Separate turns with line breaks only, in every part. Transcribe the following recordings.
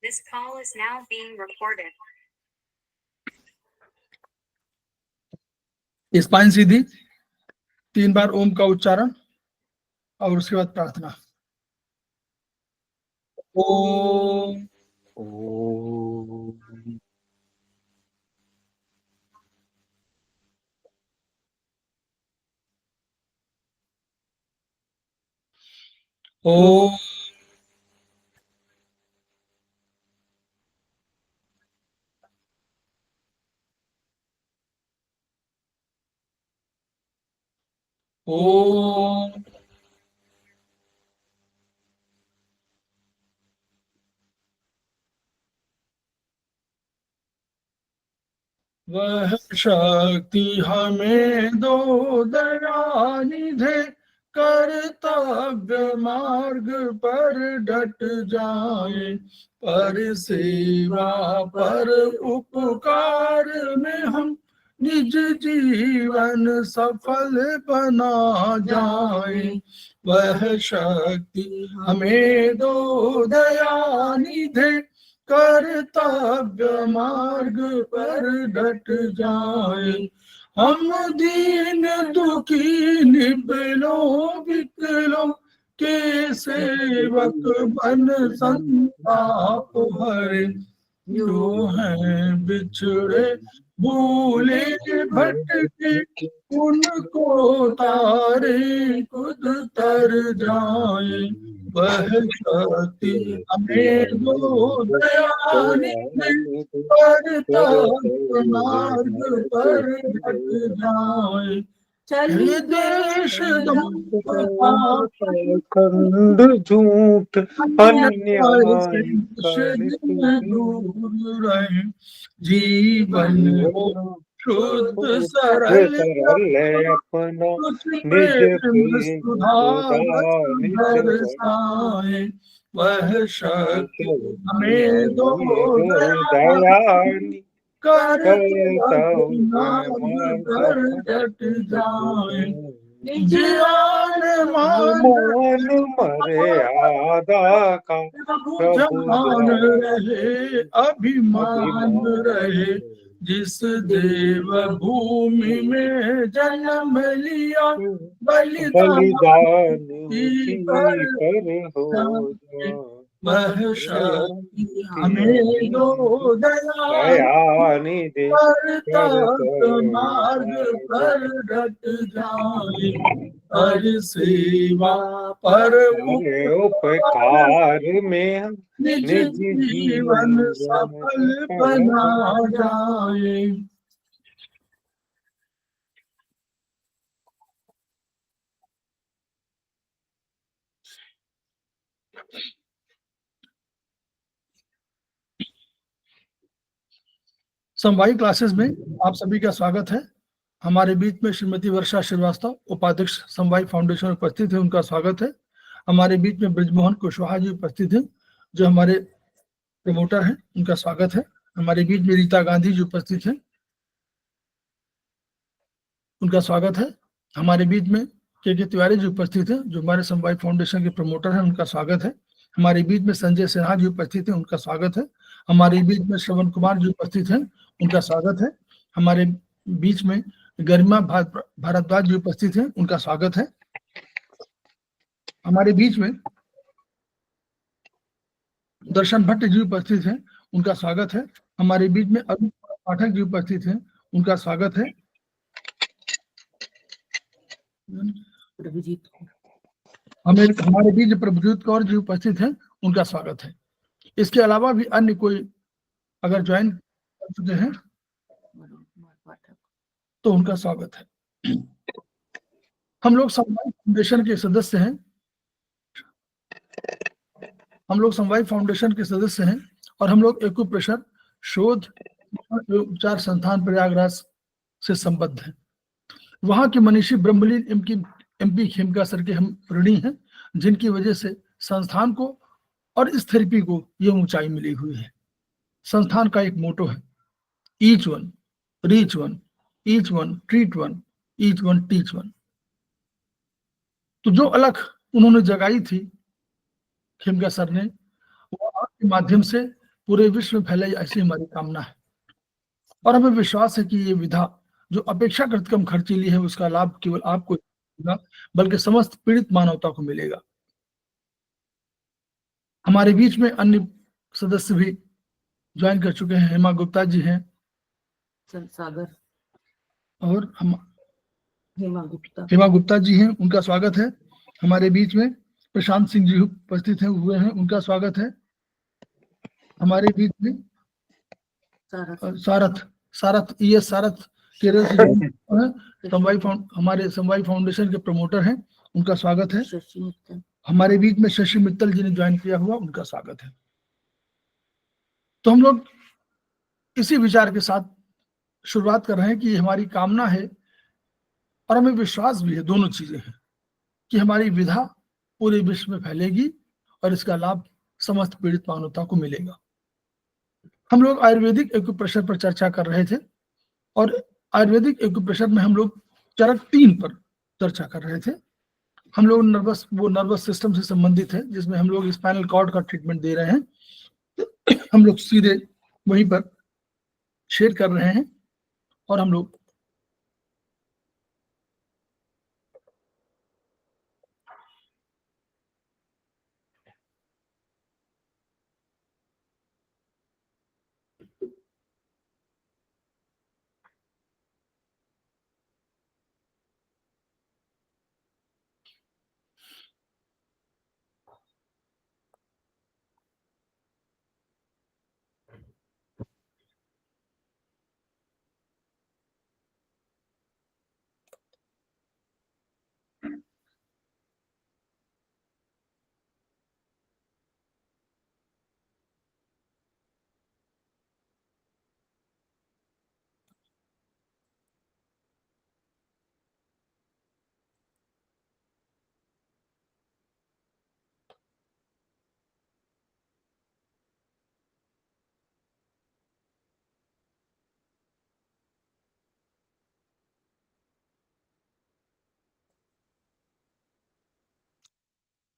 This call is now being recorded.
Spine सीधी, 3 बार ओम का उच्चारण और उसके बाद प्रार्थना। ओम
ओम
ओम ओम वह शक्ति हमें दो दयानिधे, कर्तव्य मार्ग पर डट जाए, पर सेवा पर उपकार में हम निज जीवन सफल बना जाए। वह शक्ति हमें दो दयानिधे, कर्तव्य मार्ग पर डट जाए। हम दीन दुखी निबलों विकलों के सेवक बन संताप हरे, जो हैं बिछड़े भूले भटके, उनको तारे खुद तर जाए। वह शक्ति हमें दो दयानिधे, कर्तव्य मार्ग पर डट जाए। चलिए देश
खंड झूठ अन्याय
दूर रहे, जीवन हो शुद्ध सरल
अपना निज
प्रेम सुधार बरसाए। वह शक्ति हमें दो दयानिधे, कर्तव्य मार्ग पर डट जाए। जीवन मान
मर्यादा का
जान रहे, अभिमान रहे, जिस देव भूमि में जन्म लिया, बलिदान की पर हो जाए। वह शक्ति हमें दो दयानिधे, कर्तव्य मार्ग पर डट जाए, पर सेवा पर
उपकार में हम
निज जीवन सफल बना जाए। समवायी क्लासेस में आप सभी का स्वागत है। हमारे बीच में श्रीमती वर्षा श्रीवास्तव, उपाध्यक्ष समवायी फाउंडेशन उपस्थित है, उनका स्वागत है। हमारे बीच में ब्रिजमोहन कुशवाहा जी उपस्थित हैं, जो हमारे प्रमोटर हैं, उनका स्वागत है। हमारे बीच में रीता गांधी जी उपस्थित हैं, उनका स्वागत है। हमारे बीच में के तिवारी जी उपस्थित हैं, जो हमारे समवायी फाउंडेशन के प्रमोटर हैं, उनका स्वागत है। हमारे बीच में संजय सिन्हा जी उपस्थित हैं, उनका स्वागत है। हमारे बीच में श्रवण कुमार जी उपस्थित हैं, उनका स्वागत है। हमारे बीच में गरिमा भारद्वाज जी उपस्थित हैं, उनका स्वागत है। हमारे बीच में दर्शन भट्ट जी उपस्थित हैं, उनका स्वागत है। हमारे बीच में अरुण पाठक जी उपस्थित हैं, उनका स्वागत है। हमारे बीच प्रभुजीत कौर जी उपस्थित हैं, उनका स्वागत है। इसके अलावा भी अन्य कोई अगर ज्वाइन कर चुके हैं तो उनका स्वागत है। हम लोग समवायी फाउंडेशन के सदस्य हैं, और हम लोग एक्यूप्रेशर शोध उपचार संस्थान प्रयागराज से संबद्ध हैं। वहां के मनीषी ब्रह्मलीन एमपी खेमका सर के हम ऋणी हैं, जिनकी वजह से संस्थान को और इस थेरेपी को यह ऊंचाई मिली हुई है। संस्थान का एक मोटो है, each one reach one, each one treat one, each one teach one. तो जो अलख उन्होंने जगाई थी खेमका सर ने, वो आपके माध्यम से पूरे विश्व में फैले, ऐसी हमारी कामना है। और हमें विश्वास है कि ये विधा जो अपेक्षाकृत कम खर्चीली है, उसका लाभ केवल आपको मिलेगा, बल्कि समस्त पीड़ित मानवता को मिलेगा। हमारे बीच में अन्य सदस्य भी ज्वाइन कर चुके हैं। हेमा गुप्ता जी हैं
सागर
और हम
हेमा
गुप्ता जी हैं, उनका स्वागत है। हमारे बीच में प्रशांत सिंह जी उपस्थित हुए हैं, उनका स्वागत है। हमारे बीच में सारथ सारथ केरल से हमारे समवाय फाउंडेशन के प्रमोटर हैं, उनका स्वागत है। हमारे बीच में शशि मित्तल जी ने ज्वाइन किया हुआ, उनका स्वागत है। तो हम लोग इसी विचार के साथ शुरुआत कर रहे हैं कि हमारी कामना है और हमें विश्वास भी है, दोनों चीजें हैं, कि हमारी विधा पूरे विश्व में फैलेगी और इसका लाभ समस्त पीड़ित मानवता को मिलेगा। हम लोग आयुर्वेदिक एक्यूप्रेशर पर चर्चा कर रहे थे और आयुर्वेदिक एक्यूप्रेशर में हम लोग चरण 3 पर चर्चा कर रहे थे। हम लोग नर्वस सिस्टम से संबंधित है, जिसमें हम लोग स्पाइनल कॉर्ड का ट्रीटमेंट दे रहे हैं। हम लोग सीधे वहीं पर शेयर कर रहे हैं और हम लोग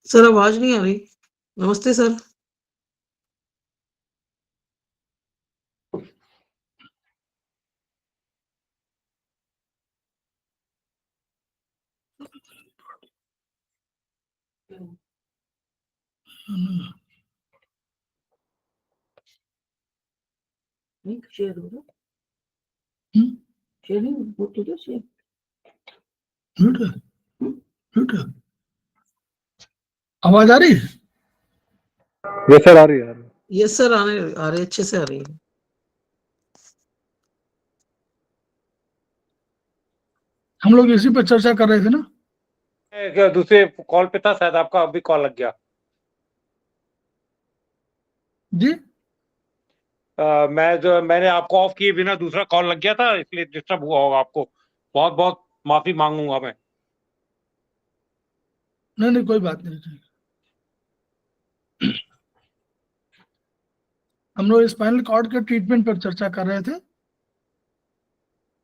सर आवाज नहीं आ रही। नमस्ते सर। शेयर हो
आवाज आ रही है?
ये सर आ रही है।
यस सर, आ रहे अच्छे से आ रही है।
हम लोग इसी पर चर्चा कर रहे थे ना।
दूसरे कॉल पे था शायद, आपका अभी कॉल लग गया।
जी
मैंने आपको ऑफ किए बिना दूसरा कॉल लग गया था, इसलिए डिस्टर्ब हुआ होगा आपको। बहुत बहुत माफी मांगूंगा मैं।
नहीं, कोई बात नहीं। हम लोग स्पाइनल कॉर्ड के ट्रीटमेंट पर चर्चा कर रहे थे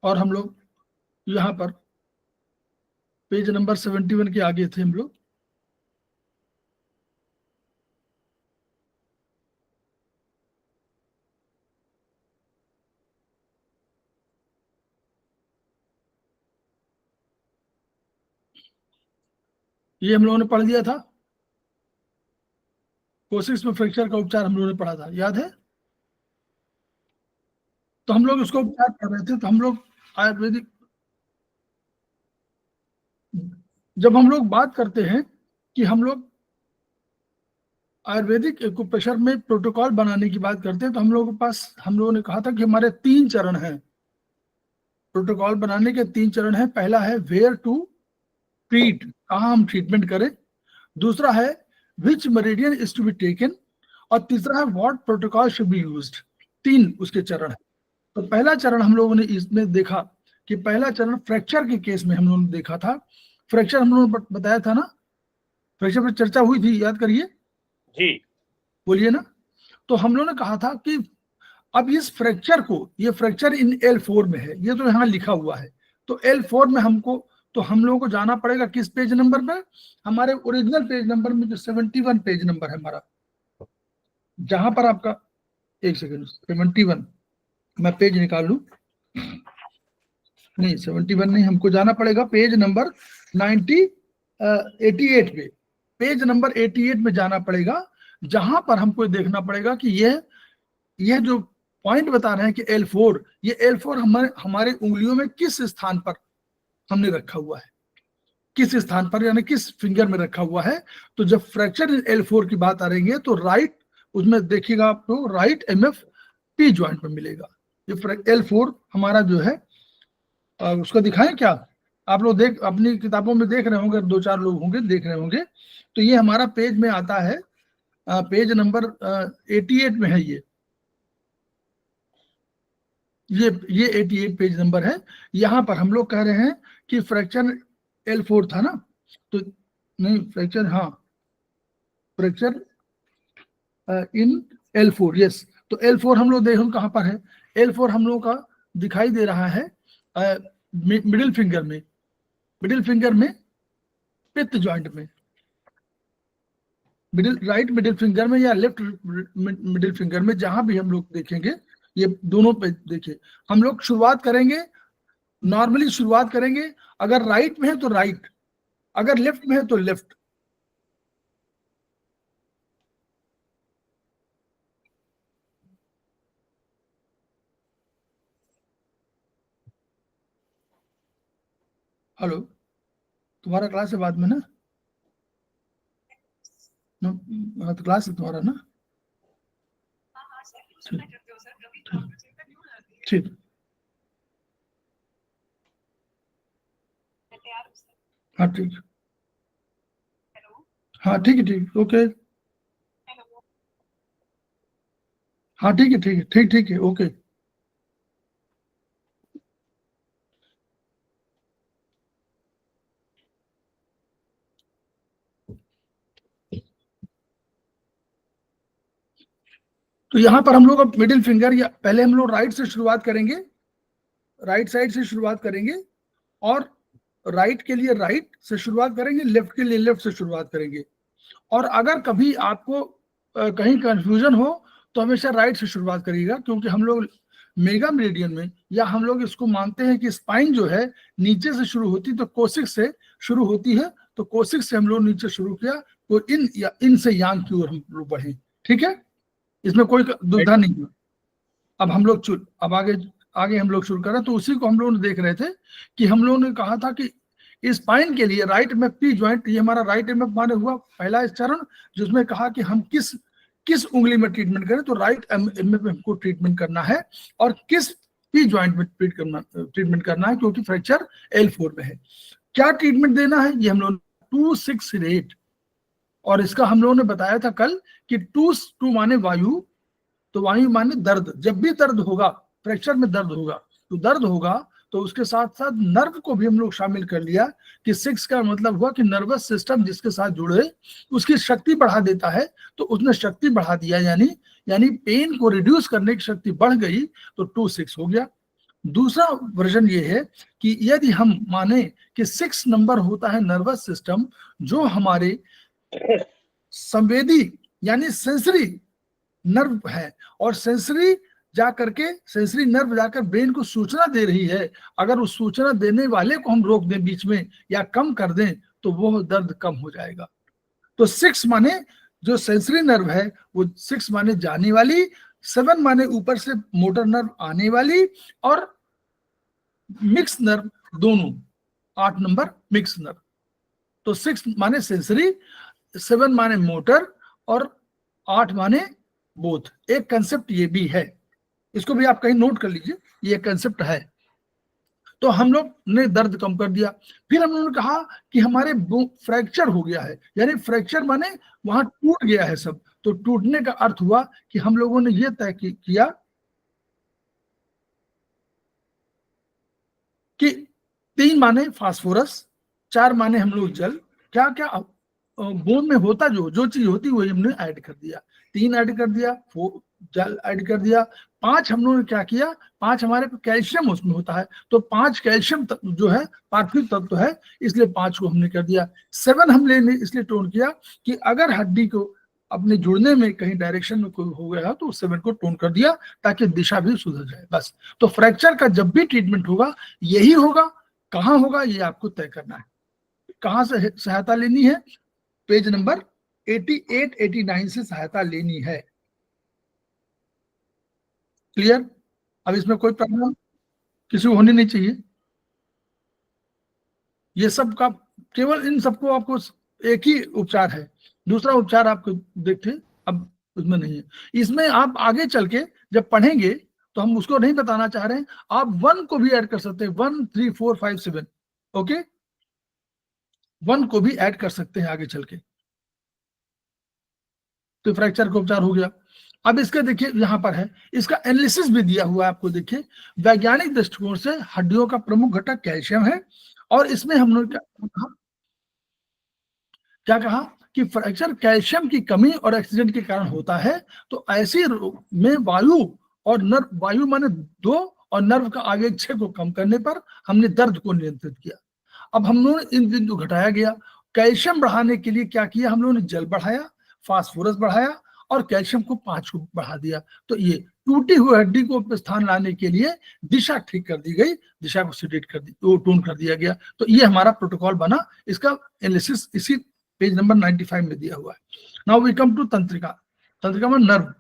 और हम लोग यहाँ पर पेज नंबर 71 के आगे थे हम लोग। ये हम लोगों ने पढ़ लिया था, कोशिश में फ्रैक्चर का उपचार हम लोगों ने पढ़ा था, याद है? तो हम लोग उसको उपचार कर रहे थे। तो हम लोग आयुर्वेदिक, जब हम लोग बात करते हैं कि हम लोग आयुर्वेदिक एक्यूप्रेशर में प्रोटोकॉल बनाने की बात करते हैं, तो हम लोगों ने कहा था कि हमारे 3 चरण हैं। प्रोटोकॉल बनाने के 3 चरण हैं। पहला है वेयर टू ट्रीट, कहाँ हम ट्रीटमेंट करें। दूसरा है which meridian is to be taken, और तीसरा है what protocol should be used. 3 उसके चरण है। तो पहला चरण हम लोगों ने इसमें देखा कि पहला चरण फ्रैक्चर के केस में हम लोगों ने देखा था। फ्रैक्चर हम लोगों ने बताया था ना, फ्रैक्चर पर चर्चा हुई थी, याद करिए
जी,
बोलिए ना। तो हम लोगों ने कहा था कि अब इस फ्रैक्चर को, ये फ्रैक्चर इन L4 में है, ये तो यहाँ लिखा हुआ है। तो L4 में तो हम लोगों को जाना पड़ेगा किस पेज नंबर पर? हमारे ओरिजिनल पेज नंबर में, जो 71 पेज नंबर है हमारा, जहां पर आपका एक सेकेंड, 71 मैं पेज निकाल लूं, नहीं 71 नहीं, हमको जाना पड़ेगा पेज नंबर 88 पे, पेज नंबर 88 में जाना पड़ेगा, जहां पर हमको देखना पड़ेगा कि यह जो पॉइंट बता रहे हैं कि L4, ये L4 हमारे उंगलियों में किस स्थान पर हमने रखा हुआ है, किस स्थान पर यानी किस फिंगर में रखा हुआ है। तो जब फ्रैक्चर L4 की बात आ रही है तो राइट, उसमें देखिएगा आपको राइट MF P ज्वाइंट में मिलेगा। ये L4 हमारा जो है उसको दिखाएं क्या, आप लोग अपनी किताबों में देख रहे होंगे, 2-4 लोग होंगे देख रहे होंगे। तो ये हमारा पेज में आता है, पेज नंबर 88 में है ये 88 पेज नंबर है। यहाँ पर हम लोग कह रहे हैं कि फ्रैक्चर L4 था ना, तो नहीं फ्रैक्चर, हाँ फ्रैक्चर इन L4, यस। तो L4 हम लोग देखो कहाँ पर है, L4 हम लोग का दिखाई दे रहा है मिडिल फिंगर में पित्त ज्वाइंट में, राइट मिडिल फिंगर में या लेफ्ट मिडिल फिंगर में, जहां भी हम लोग देखेंगे, ये दोनों पे देखिए। हम लोग शुरुआत करेंगे, नॉर्मली शुरुआत करेंगे, अगर राइट में है तो राइट, अगर लेफ्ट में है तो लेफ्ट। हेलो, तुम्हारा क्लास है बाद में ना? हाँ तो क्लास है तुम्हारा ना? ठीक, हाँ ठीक, हाँ ठीक है, ठीक ओके, हाँ ठीक है, ठीक है ओके। तो यहाँ पर हम लोग अब मिडिल फिंगर, या पहले हम लोग राइट से शुरुआत करेंगे, राइट साइड से शुरुआत करेंगे, और राइट के लिए राइट से शुरुआत करेंगे, लेफ्ट के लिए लेफ्ट से शुरुआत करेंगे। और अगर कभी आपको कहीं कंफ्यूजन हो तो हमेशा राइट से शुरुआत करिएगा, क्योंकि हम लोग मेगा मेरिडियन में, या हम लोग इसको मानते हैं कि स्पाइन जो है नीचे से शुरू होती, तो कोसिक्स से शुरू होती है, तो कोसिक्स से हम लोग नीचे शुरू किया, तो इन से यांग की ओर हम लोग बढ़े, ठीक है, इसमें कोई दुविधा नहीं है। अब हम लोग अब आगे हम लोग शुरू करें। तो उसी को हम लोग देख रहे थे कि हम लोगों ने कहा था कि स्पाइन के लिए राइट में P ज्वाइंट, ये हमारा राइट MF माने हुआ पहला चरण, जिसमें कहा कि हम किस उंगली में ट्रीटमेंट करें, तो राइट MF में हमको ट्रीटमेंट करना है, और किस P ज्वाइंट में ट्रीटमेंट करना है, क्योंकि फ्रैक्चर L4 में है। क्या ट्रीटमेंट देना है, ये हम लोग 2-6-8, और इसका हम लोगों ने बताया था कल कि 2 माने वायु, तो वायु माने दर्द। जब भी दर्द होगा, फ्रैक्चर में दर्द होगा, तो उसके साथ साथ नर्व को भी हम लोग शामिल कर लिया, कि 6 का मतलब हुआ कि नर्वस सिस्टम जिसके साथ जुड़े उसकी शक्ति बढ़ा देता है, तो उसने शक्ति बढ़ा दिया, यानी पेन को रिड्यूस करने की शक्ति बढ़ गई, तो 2-6 हो गया। दूसरा वर्जन ये है कि यदि हम माने कि 6 नंबर होता है नर्वस सिस्टम, जो हमारे संवेदी यानी सेंसरी नर्व है, और सेंसरी नर्व जाकर ब्रेन को सूचना दे रही है। अगर उस सूचना देने वाले को हम रोक दें बीच में या कम कर दें, तो वो दर्द कम हो जाएगा। तो 6 माने जो सेंसरी नर्व है, वो 6 माने जाने वाली, 7 माने ऊपर से मोटर नर्व आने वाली, और मिक्स नर्व दोनों, 8 नंबर मिक्स नर्व। तो 6 माने सेंसरी, 7 माने मोटर, और 8 माने बोथ। एक कंसेप्ट ये भी है, इसको भी आप कहीं नोट कर लीजिए, ये कंसेप्ट है। तो हम लोग ने दर्द कम कर दिया। फिर हम लोगों ने कहा कि हमारे फ्रैक्चर हो गया है, यानी फ्रैक्चर माने वहां टूट गया है सब। तो टूटने का अर्थ हुआ कि हम लोगों ने ये तय किया कि 3 माने फास्फोरस, 4 माने हम लोग जल, क्या क्या बोन में होता जो चीज होती वही हमने ऐड कर दिया। 3 ऐड कर दिया, 4 जल ऐड कर दिया, 5 हम लोगों ने क्या किया, 5 हमारे कैल्शियम उसमें होता है, तो 5 कैल्शियम जो है पार्थिव तत्व है, इसलिए 5 को हमने कर दिया। 7 हमने इसलिए टोन किया कि अगर हड्डी को अपने जुड़ने में कहीं डायरेक्शन में कोई हो गया तो उस सेगमेंट को टोन कर दिया ताकि दिशा भी सुधर जाए, बस। तो फ्रैक्चर का जब भी ट्रीटमेंट होगा यही होगा। कहाँ होगा ये आपको तय करना है, कहाँ से सहायता लेनी है, पेज नंबर 88-89 से सहायता लेनी है। क्लियर? अब इसमें कोई प्रॉब्लम किसी को होनी नहीं चाहिए। ये सब का केवल इन सबको आपको एक ही उपचार है, दूसरा उपचार आपको देखते अब उसमें नहीं है। इसमें आप आगे चल के जब पढ़ेंगे तो हम उसको नहीं बताना चाह रहे हैं, आप 1 को भी ऐड कर सकते हैं, 1, 3, 4, 5, 7, ओके, 1 को भी ऐड कर सकते हैं आगे चल के। तो फ्रैक्चर का उपचार हो गया। अब इसके देखिए यहां पर है, इसका एनालिसिस भी दिया हुआ है आपको। देखिए वैज्ञानिक दृष्टिकोण से हड्डियों का प्रमुख घटक कैल्शियम है, और इसमें हमने क्या कहा कि फ्रैक्चर कैल्शियम की कमी और एक्सीडेंट के कारण होता है। तो ऐसे में वायु और नर्व, वायु माने 2 और नर्व का आवेग को कम करने पर हमने दर्द को नियंत्रित किया। अब हम लोगों ने इन बिंदु घटाया गया। कैल्शियम बढ़ाने के लिए क्या किया हम लोगों ने, जल बढ़ाया, फास्फोरस बढ़ाया और कैल्शियम को 5 को बढ़ा दिया। तो ये टूटी हुई हड्डी को स्थान लाने के लिए दिशा ठीक कर दी गई, दिशा को सेडेट कर दी, वो टोन कर दिया गया। तो ये हमारा प्रोटोकॉल बना। इसका एनालिसिस इसी पेज नंबर 95 में दिया हुआ है। नाउ वी कम टू तंत्रिका। तंत्रिका में नर्व।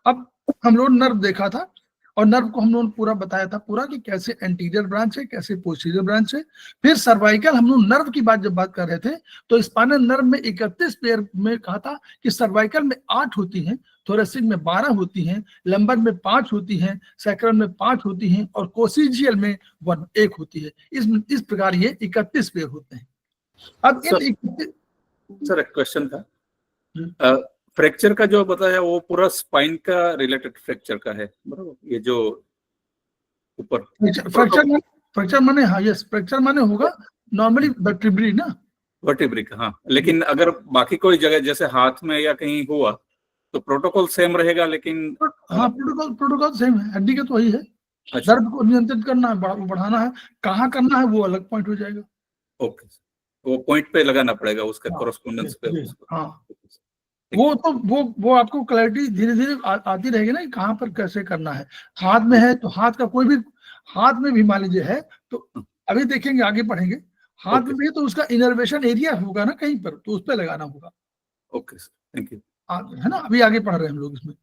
अब हम लोग नर्व देखा था और नर्व को हम लोगों ने पूरा बताया था पूरा कि कैसे एंटीरियर ब्रांच है, कैसे पोस्टीरियर ब्रांच है। फिर सर्वाइकल, हम लोग नर्व की बात जब बात कर रहे थे तो स्पाइनल नर्व में 31 पेयर में कहा था कि सर्वाइकल में 8 होती हैं, थोरेसिक में 12 होती हैं, लंबर में 5 होती हैं, सैक्रल में 5 होती हैं और कोसिजियल में 1 होती है। इस प्रकार ये 31 पेयर होते हैं। अब इन
सर एक क्वेश्चन था, फ्रैक्चर का जो बताया वो पूरा स्पाइन का रिलेटेड फ्रैक्चर का है, बराबर? ये जो ऊपर
फ्रैक्चर माने, हाँ यस, फ्रैक्चर माने होगा नॉर्मली वर्टिब्री ना,
वर्टिब्री का, हाँ। लेकिन अगर बाकी कोई जगह जैसे हाथ में या कहीं हुआ तो प्रोटोकॉल सेम रहेगा, लेकिन
हाँ प्रोटोकॉल सेम है, हड्डी का तो वही है।
अच्छा।
दर्द को नियंत्रित करना है, बढ़ाना है, कहाँ करना है वो अलग पॉइंट हो जाएगा।
ओके, वो पॉइंट पे लगाना पड़ेगा उसका कोरस्पोंडेंस पे।
हाँ वो आपको क्लैरिटी धीरे धीरे आती रहेगी ना, कहाँ पर कैसे करना है। हाथ में है तो हाथ का कोई भी, हाथ में भी मान लीजिए है तो अभी देखेंगे आगे पढ़ेंगे, हाथ में भी तो उसका इनर्वेशन एरिया होगा ना कहीं पर, तो उस पर लगाना होगा।
Okay sir, thank you.
है ना, अभी आगे पढ़ रहे हैं हम लोग इसमें।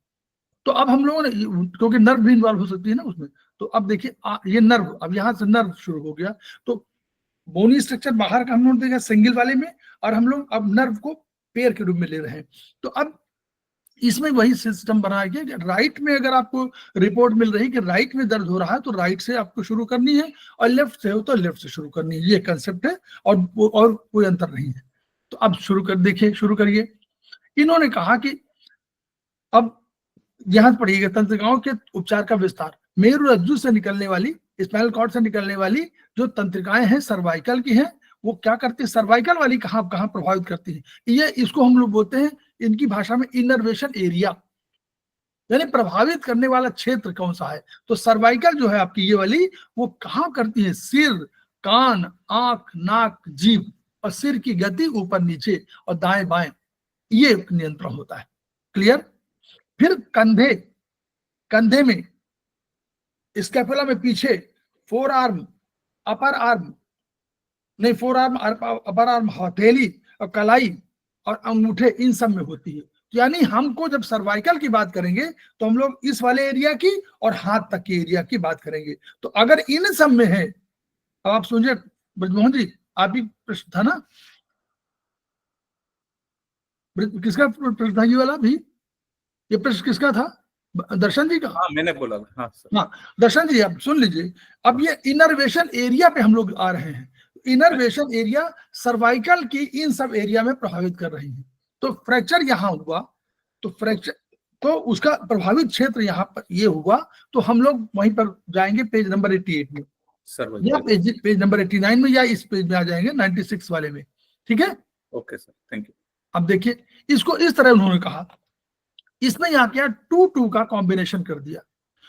तो अब हम लोगों ने, क्योंकि नर्व भी इन्वॉल्व हो सकती है ना उसमें, तो अब देखिए ये नर्व, अब यहाँ से नर्व शुरू हो गया। तो बोनी स्ट्रक्चर बाहर का हम लोग देखा सिंगल वाले में, और हम लोग अब नर्व को पेयर के रूप में ले रहे हैं। तो अब इसमें वही सिस्टम बनाया गया कि राइट में अगर आपको रिपोर्ट मिल रही कि राइट में दर्द हो रहा है तो राइट से आपको शुरू करनी है, और लेफ्ट से हो तो लेफ्ट से शुरू करनी है। ये कंसेप्ट है और कोई अंतर नहीं है। तो अब शुरू करिए। इन्होंने कहा कि अब यहां पढ़िएगा, तंत्रिकाओं के उपचार का विस्तार। मेरुरज्जु से निकलने वाली, स्पाइनल कॉर्ड से निकलने वाली जो तंत्रिकाएं हैं सर्वाइकल की हैं, वो क्या करती है, सर्वाइकल वाली कहाँ प्रभावित करती है, ये इसको हम लोग बोलते हैं इनकी भाषा में इनर्वेशन एरिया, यानी प्रभावित करने वाला क्षेत्र कौन सा है। तो सर्वाइकल जो है आपकी ये वाली, वो कहाँ करती है, सिर, कान, आंख, नाक, जीभ और सिर की गति ऊपर नीचे और दाएं बाएं, ये नियंत्रण होता है। क्लियर? फिर कंधे में, स्कैपुला में पीछे, फोर आर्म, अपर आर्म, नहीं फोर आर्म, अपर आर्म, हथेली और कलाई और अंगूठे, इन सब में होती है। यानी हमको जब सर्वाइकल की बात करेंगे तो हम लोग इस वाले एरिया की और हाथ तक के एरिया की बात करेंगे। तो अगर इन सब में है, अब आप सुनिए ब्रजमोहन जी, आप ही प्रश्न था ना, किसका प्रश्न था ये वाला भी, ये प्रश्न किसका था, दर्शन जी का?
हाँ मैंने बोला। हाँ सर।
हाँ दर्शन जी आप सुन लीजिए। अब ये इनर्वेशन एरिया पे हम लोग आ रहे हैं। इनर्वेशन एरिया सर्वाइकल की इन सब एरिया में प्रभावित कर रही है। तो फ्रैक्चर यहाँ हुआ, तो फ्रैक्चर तो उसका प्रभावित क्षेत्र यहाँ पर ये हुआ, तो हम लोग वहीं पर जाएंगे पेज नंबर 88 में, या पेज नंबर 89 में, या इस पेज में आ जाएंगे 96 वाले में। ठीक है,
ओके सर, थैंक यू।
अब देखिए इसको इस तरह उन्होंने कहा, इसमें यहाँ क्या 2-2 का कॉम्बिनेशन कर दिया,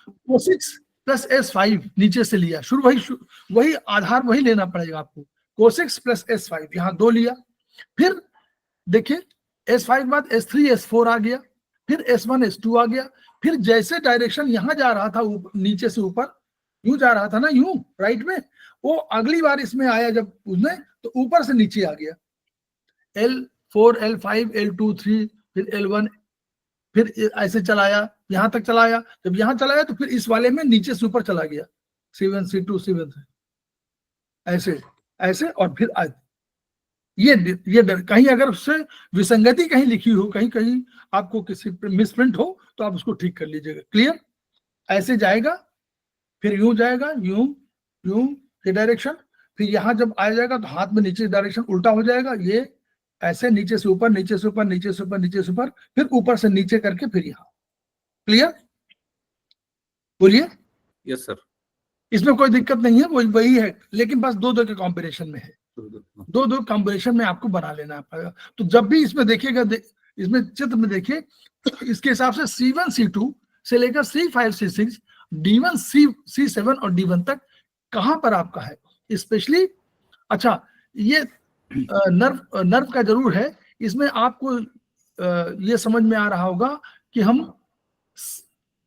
कोसिक्स प्लस S5 नीचे से लिया, शुरू वही आधार वही लेना पड़ेगा आपको, कोसिक्स प्लस S5 यहाँ 2 लिया। फिर देखिए S5 के बाद S3 S4 आ गया, फिर S1 S2 आ गया, फिर जैसे डायरेक्शन यहां जा रहा था नीचे से ऊपर यूं जा रहा था ना, यूं राइट में, वो अगली बार इसमें आया जब उसने तो ऊपर से नीचे आ गया, L4 L5 L2 3 फिर L1, फिर ऐसे चलाया यहां तक चलाया, जब यहां चलाया तो फिर इस वाले में नीचे से ऊपर चला गया, C1 C2 C1 ऐसे ऐसे, और फिर ये कहीं अगर उससे विसंगति कहीं लिखी हो, कहीं कहीं आपको किसी मिसप्रिंट हो तो आप उसको ठीक कर लीजिएगा। क्लियर? ऐसे जाएगा, फिर यूं जाएगा, यूं यूं ये डायरेक्शन, फिर यहां जब आ जाएगा तो हाथ में नीचे डायरेक्शन उल्टा हो जाएगा, ये ऐसे नीचे से ऊपर नीचे से ऊपर नीचे से ऊपर नीचे से ऊपर, फिर ऊपर से नीचे करके फिर यहां। क्लियर? बोलिए।
Yes sir.
इसमें कोई दिक्कत नहीं है, वही है, लेकिन बस दो के कॉम्बिनेशन में है, दो कॉम्बिनेशन में आपको बना लेना पड़ेगा। तो जब भी इसमें देखिएगा, इसमें चित्र में देखिए, इसके हिसाब से C1 C2 से लेकर C5 C6 D1 C7 और D1 तक कहां पर आपका है स्पेशली। अच्छा, ये नर्व का जरूर है, इसमें आपको ये समझ में आ रहा होगा कि हम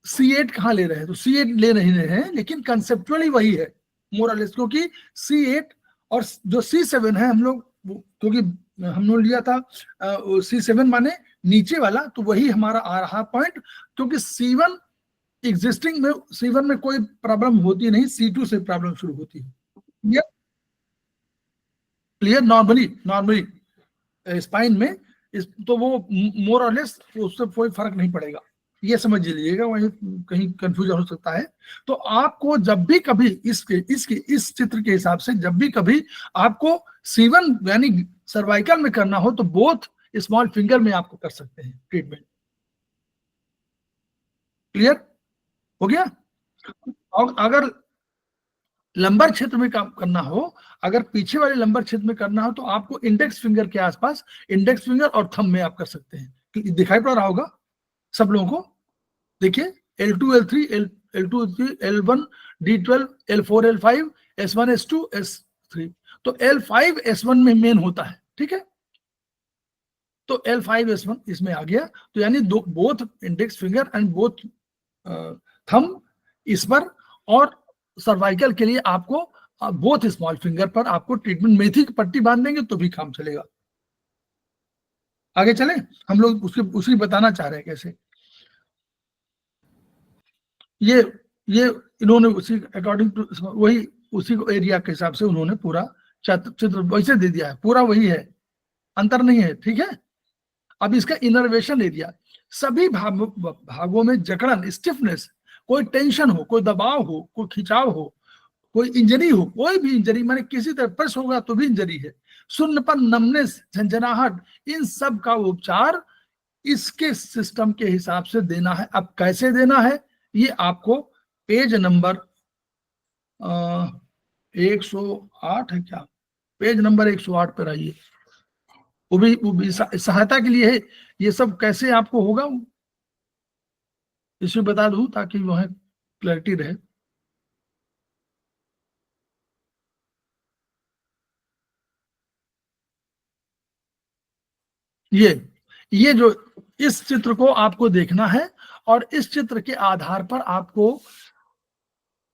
C8 कहाँ ले रहे हैं, तो C8 ले नहीं रहे हैं, लेकिन कंसेप्चुअली वही है मोरलेस, क्योंकि C8 और जो C7 है हम लोग, क्योंकि हम लोग लिया था C7 माने नीचे वाला, तो वही हमारा आ रहा पॉइंट, क्योंकि C1 एग्जिस्टिंग में, C1 में कोई प्रॉब्लम होती नहीं, C2 से प्रॉब्लम शुरू होती है। क्लियर? नॉर्मली स्पाइन में तो वो मोर और लेस, उससे कोई फर्क नहीं पड़ेगा, ये समझ लीजिएगा, वहीं कहीं कंफ्यूजन हो सकता है। तो आपको जब भी कभी इस चित्र के हिसाब से जब भी कभी आपको C1 यानी सर्वाइकल में करना हो तो बोथ स्मॉल फिंगर में आपको कर सकते हैं ट्रीटमेंट। क्लियर हो गया? और अगर लंबर क्षेत्र में काम करना हो, अगर पीछे वाले लंबर क्षेत्र में करना हो, तो आपको इंडेक्स फिंगर के आसपास, इंडेक्स फिंगर और थंब में आप कर सकते हैं। दिखाई पड़ रहा होगा सब लोगों को? देखिए, L2 L3 L2 L1 D12 L4 L5 S1 S2 S3, तो L5 S1 में मेन होता है, ठीक है? तो L5 S1 इसमें आ गया, तो यानी both index finger and both thumb इस पर, और सर्वाइकल के लिए आपको बोथ स्मॉल फिंगर पर आपको ट्रीटमेंट, मेथी की पट्टी बांध देंगे तो भी काम चलेगा। आगे चलें, हम लोग उसी बताना चाह रहे हैं कैसे। ये इन्होंने उसी अकॉर्डिंग टू वही उसी एरिया के हिसाब से उन्होंने पूरा चित्र वैसे दे दिया है, पूरा वही है, अंतर नहीं है, ठीक है? अब इसका इनर्वेशन एरिया, सभी भागों में जकड़न, स्टिफनेस, कोई टेंशन हो, कोई दबाव हो, कोई खिंचाव हो, कोई इंजरी हो, कोई भी इंजरी माने किसी तरह प्रेस होगा तो भी इंजरी है, सुन्नपन, नमनेस, झंझनाहट, इन सब का उपचार इसके सिस्टम के हिसाब से देना है। अब कैसे देना है, ये आपको पेज नंबर 108 है क्या, पेज नंबर 108 पर आइए, वो भी सहायता के लिए है। ये सब कैसे आपको होगा इसे बता दूं ताकि वहां क्लैरिटी रहे। ये जो इस चित्र को आपको देखना है, और इस चित्र के आधार पर आपको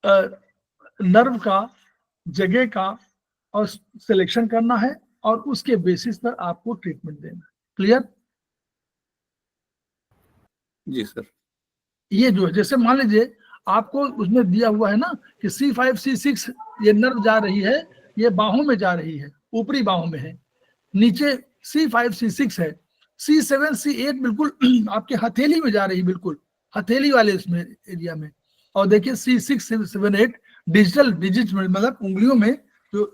नर्व का, जगह का और सिलेक्शन करना है, और उसके बेसिस पर आपको ट्रीटमेंट देना है। क्लियर?
जी सर।
ये जो है, जैसे मान लीजिए आपको उसमें दिया हुआ है ना कि C5 C6 ये नर्व जा रही है, ये बाहों में जा रही है, ऊपरी बाहों में है, नीचे C5 C6 है, C7 C8 बिल्कुल आपके हथेली में जा रही है, बिल्कुल हथेली वाले इसमें एरिया में, और देखिए C6 7 8 डिजिट में, मतलब उंगलियों में जो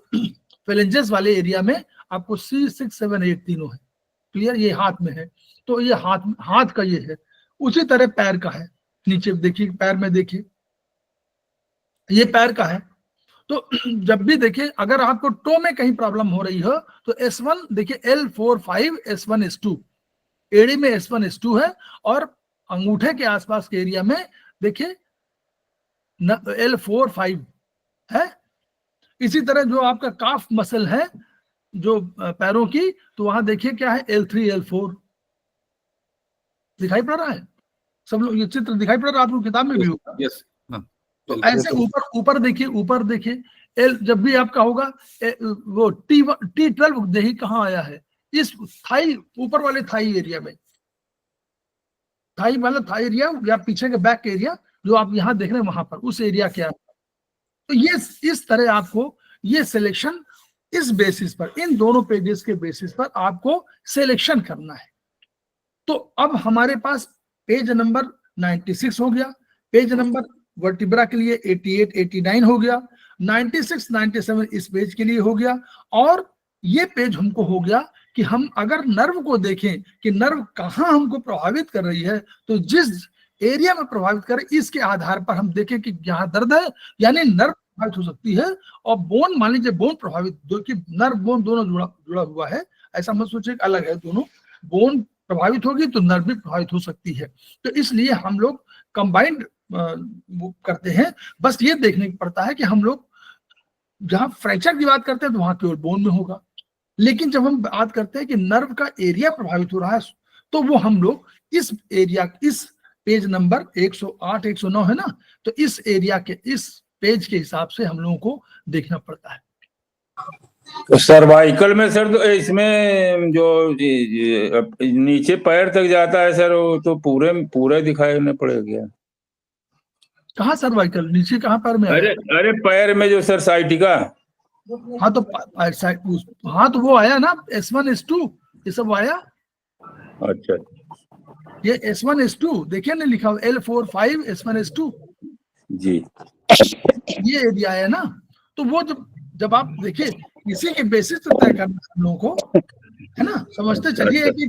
फेलेंजेस वाले एरिया में आपको C6 7 8 तीनों है। क्लियर? ये हाथ में है, तो ये हाथ का ये है। उसी तरह पैर का है, नीचे देखिए, पैर में देखिए, ये पैर का है। तो जब भी देखिए, अगर आपको टो में कहीं प्रॉब्लम हो रही हो तो S1 देखिए L4 5 S1 S2, एड़ी में S1 S2 है, और अंगूठे के आसपास के एरिया में देखिए L4 5 है। इसी तरह जो आपका काफ मसल है जो पैरों की, तो वहां देखिए क्या है, L3 L4 दिखाई पड़ रहा है सब लोग, ये चित्र दिखाई पड़ रहा है आपको, किताब में भी होगा।
यस, हाँ,
तो ऐसे ऊपर देखिए एल जब भी आपका होगा वो T12 देखिए कहाँ आया है, इस थाई ऊपर वाले थाई एरिया में, थाई मतलब थाई एरिया या पीछे के बैक एरिया जो आप यहाँ देख रहे हैं वहां पर, उस एरिया के आप, तो ये इस तरह आपको ये सिलेक्शन इस बेसिस पर, इन दोनों पेजेस के बेसिस पर आपको सिलेक्शन करना है। तो अब हमारे पास पेज नंबर 96 हो गया, पेज नंबर वर्टिब्रा के लिए 88 89 हो गया, 96 97 इस पेज के लिए हो गया, और ये पेज हमको हो गया कि हम अगर नर्व को देखें कि नर्व कहाँ हमको प्रभावित कर रही है, तो जिस एरिया में प्रभावित करे इसके आधार पर हम देखें कि यहाँ दर्द है, यानी नर्व प्रभावित हो सकती है, और बोन मान लीजिए बोन प्रभावित, जो कि नर्व बोन दोनों जुड़ा हुआ है, ऐसा मत सोचिए अलग है, दोनों बोन प्रभावित होगी तो नर्व भी प्रभावित हो सकती है। तो इसलिए हम लोग कंबाइंड करते हैं, बस ये देखने पड़ता है कि हम लोग जहां फ्रैक्चर की बात करते हैं तो वहां केवल बोन में होगा, लेकिन जब हम बात करते हैं कि नर्व का एरिया प्रभावित हो रहा है तो वो हम लोग इस एरिया, इस पेज नंबर 108 109 है ना, तो इस एरिया के इस पेज के हिसाब से हम लोगों को देखना पड़ता है।
तो सर्वाइकल में सर, तो इसमें जो नीचे पैर तक जाता है सर, वो तो पूरे दिखाई नहीं पड़ेगा।
कहाँ सर्वाइकल, नीचे कहाँ पैर में?
अरे पैर में जो सर साइटिका,
हाँ तो हाँ तो वो आया ना S1 S2 ये सब आया।
अच्छा,
ये S1 S2 देखिए ना लिखा हुआ L45 S1 S2
जी,
ये एरिया है ना, तो वो जब आप देखिए इसी के बेसिस पे तय करना हम लोगों को, है ना, समझते चलिए कि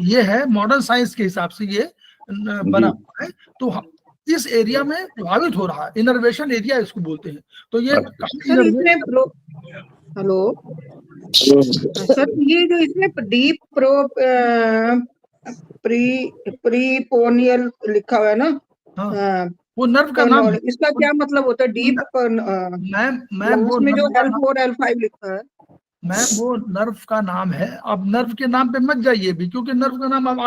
ये है मॉडर्न साइंस के हिसाब से ये बना हुआ है, तो इस एरिया में प्रभावित हो रहा है, इनर्वेशन एरिया इसको बोलते हैं। तो ये
सर इसमें हेलो सर, ये जो इसमें डीप प्रीपोनियल लिखा हुआ है ना,
हाँ, वो नर्व का नाम,
इसका क्या मतलब होता है? डीप
मैम वो
में जो L4 L5 लिखा है,
मैम वो नर्व का नाम है। अब नर्व के नाम पे मत जाइए भी, क्योंकि नर्व का नाम आप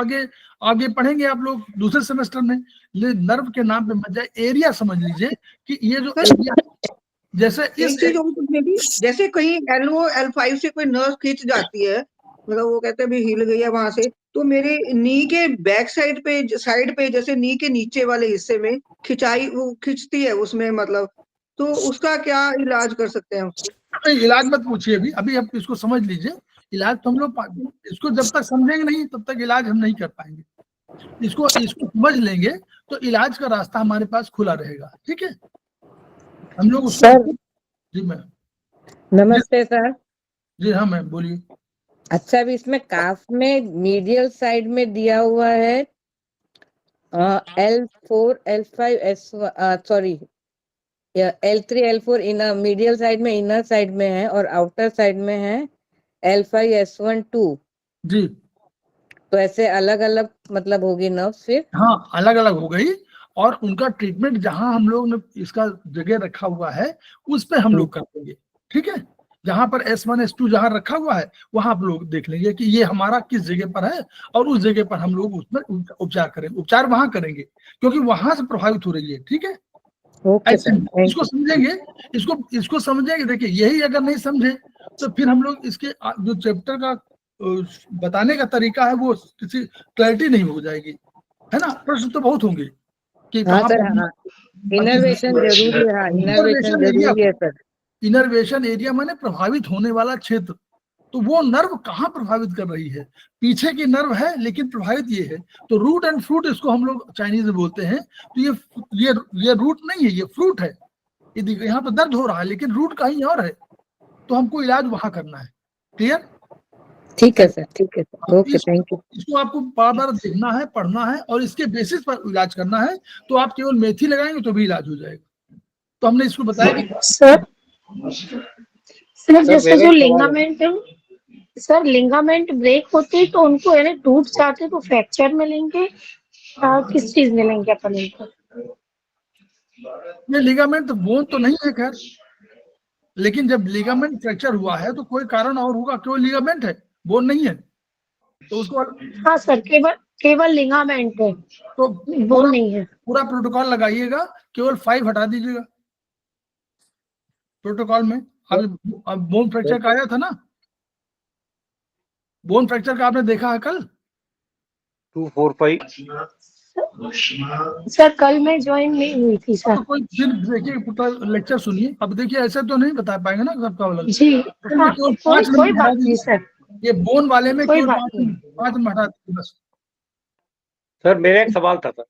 आगे पढ़ेंगे आप लोग दूसरे सेमेस्टर में, नर्व के नाम पे मत जाए, एरिया समझ लीजिए कि ये जो एरिया, जैसे
जैसे कहीं L4 L5 से कोई नर्व खींच जाती है, मतलब वो कहते हैं भी हिल गई है वहां से, तो मेरे नी के बैक साइड पे जैसे नी के नीचे वाले हिस्से में खिंचाई वो खिंचती है उसमें, मतलब तो उसका क्या इलाज कर सकते हैं?
इलाज मत पूछिए अभी आप इसको समझ लीजिए। इलाज तो हम लोग इसको जब तक समझेंगे नहीं तब तक इलाज हम नहीं कर पाएंगे। इसको समझ लेंगे तो इलाज का रास्ता हमारे पास खुला रहेगा, ठीक है। हम लोग
सर,
जी मैम,
नमस्ते सर।
जी हाँ मैम बोलिए।
अच्छा, अभी इसमें काफ में मीडियल साइड में दिया हुआ है L4 L5 sorry L3 L4 inner, medial side में इनर साइड में है और आउटर साइड में है L5 S1 2
जी।
तो ऐसे अलग अलग मतलब होगी नर्व फिर?
हाँ अलग अलग हो गई, और उनका ट्रीटमेंट जहां हम लोग ने इसका जगह रखा हुआ है उस पे हम लोग कर देंगे, ठीक है। जहां पर S1 S2 जहां रखा हुआ है वहां आप लोग देख लेंगे कि ये हमारा किस जगह पर है, और उस जगह पर हम लोग उसमें उपचार करेंगे, उपचार वहां करेंगे क्योंकि वहां से प्रभावित हो रही है, ठीक है। ऐसे इसको समझेंगे, इसको समझेंगे। देखिए यही अगर नहीं समझे तो फिर हम लोग इसके जो चैप्टर का बताने का तरीका है वो किसी क्लैरिटी नहीं हो जाएगी, है ना। प्रश्न तो बहुत होंगे कि
इनर्वेशन जरूरी है, इनर्वेशन जरूरी है सर।
इनर्वेशन एरिया माने प्रभावित होने वाला क्षेत्र, तो वो नर्व कहाँ प्रभावित कर रही है, पीछे की नर्व है लेकिन प्रभावित ये है, तो रूट एंड फ्रूट इसको हम लोग चाइनीज में बोलते हैं। तो ये रूट नहीं है, ये फ्रूट है। ये यहाँ पे दर्द हो रहा है लेकिन रूट कहीं और है, तो हमको इलाज वहां करना है। क्लियर?
ठीक है सर, ठीक है सर, ओके, थैंक यू।
इसको आपको बार बार देखना है, पढ़ना है और इसके बेसिस पर इलाज करना है। तो आप केवल मेथी लगाएंगे तो भी इलाज हो जाएगा। तो हमने इसको बताया कि
सर जैसे जो लिगामेंट ब्रेक होती है तो उनको यानी टूट जाते तो फ्रैक्चर में लेंगे, किस चीज में लेंगे अपन इनको?
ये लिगामेंट बोन तो नहीं है खैर, लेकिन जब लिगामेंट फ्रैक्चर हुआ है तो कोई कारण और होगा, केवल लिगामेंट है, बोन नहीं है। तो उसको
हाँ सर, केवल केवल लिगामेंट है,
तो
बोन नहीं है।
पूरा प्रोटोकॉल लगाइएगा, केवल 5 हटा दीजिएगा प्रोटोकॉल में। अब बोन फ्रैक्चर का आया था ना, बोन फ्रैक्चर का आपने देखा है कल?
2, 4, 5
सर कल मैं ज्वाइन नहीं हुई थी सर।
तो कोई फिर देखिए पूरा लेक्चर सुनिए। अब देखिए ऐसे तो नहीं बता पाएंगे ना सबका वाला।
जी हाँ, कोई बात नहीं सर,
ये बोन वाले में
कोई
केवल
बात नहीं।
5 में हटा दीजिए बस।
सर मेरा एक सवाल था सर।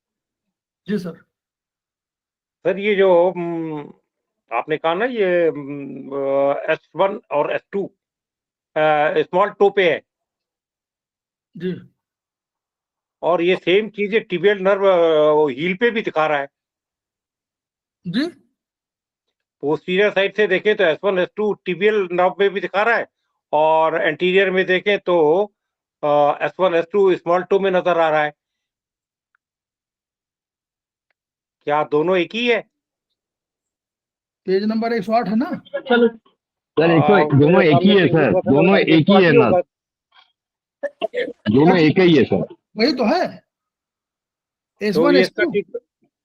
जी सर।
सर ये जो आपने कहा ना ये S1 और S2 स्मॉल टो पे है,
जी
और ये सेम चीज है टिबियल नर्व हील पे भी दिखा रहा है।
जी
पोस्टीरियर साइड से देखें तो S1 S2 टिबियल नर्व में भी दिखा रहा है, और एंटीरियर में देखें तो S1 S2 स्मॉल टो में नजर आ रहा है। क्या दोनों एक ही है?
पेज नंबर 108 है ना?
सर दोनों एक ही है सर, दोनों एक ही है ना, दोनों एक ही है सर।
वही तो है
तो
S1
ये
S2।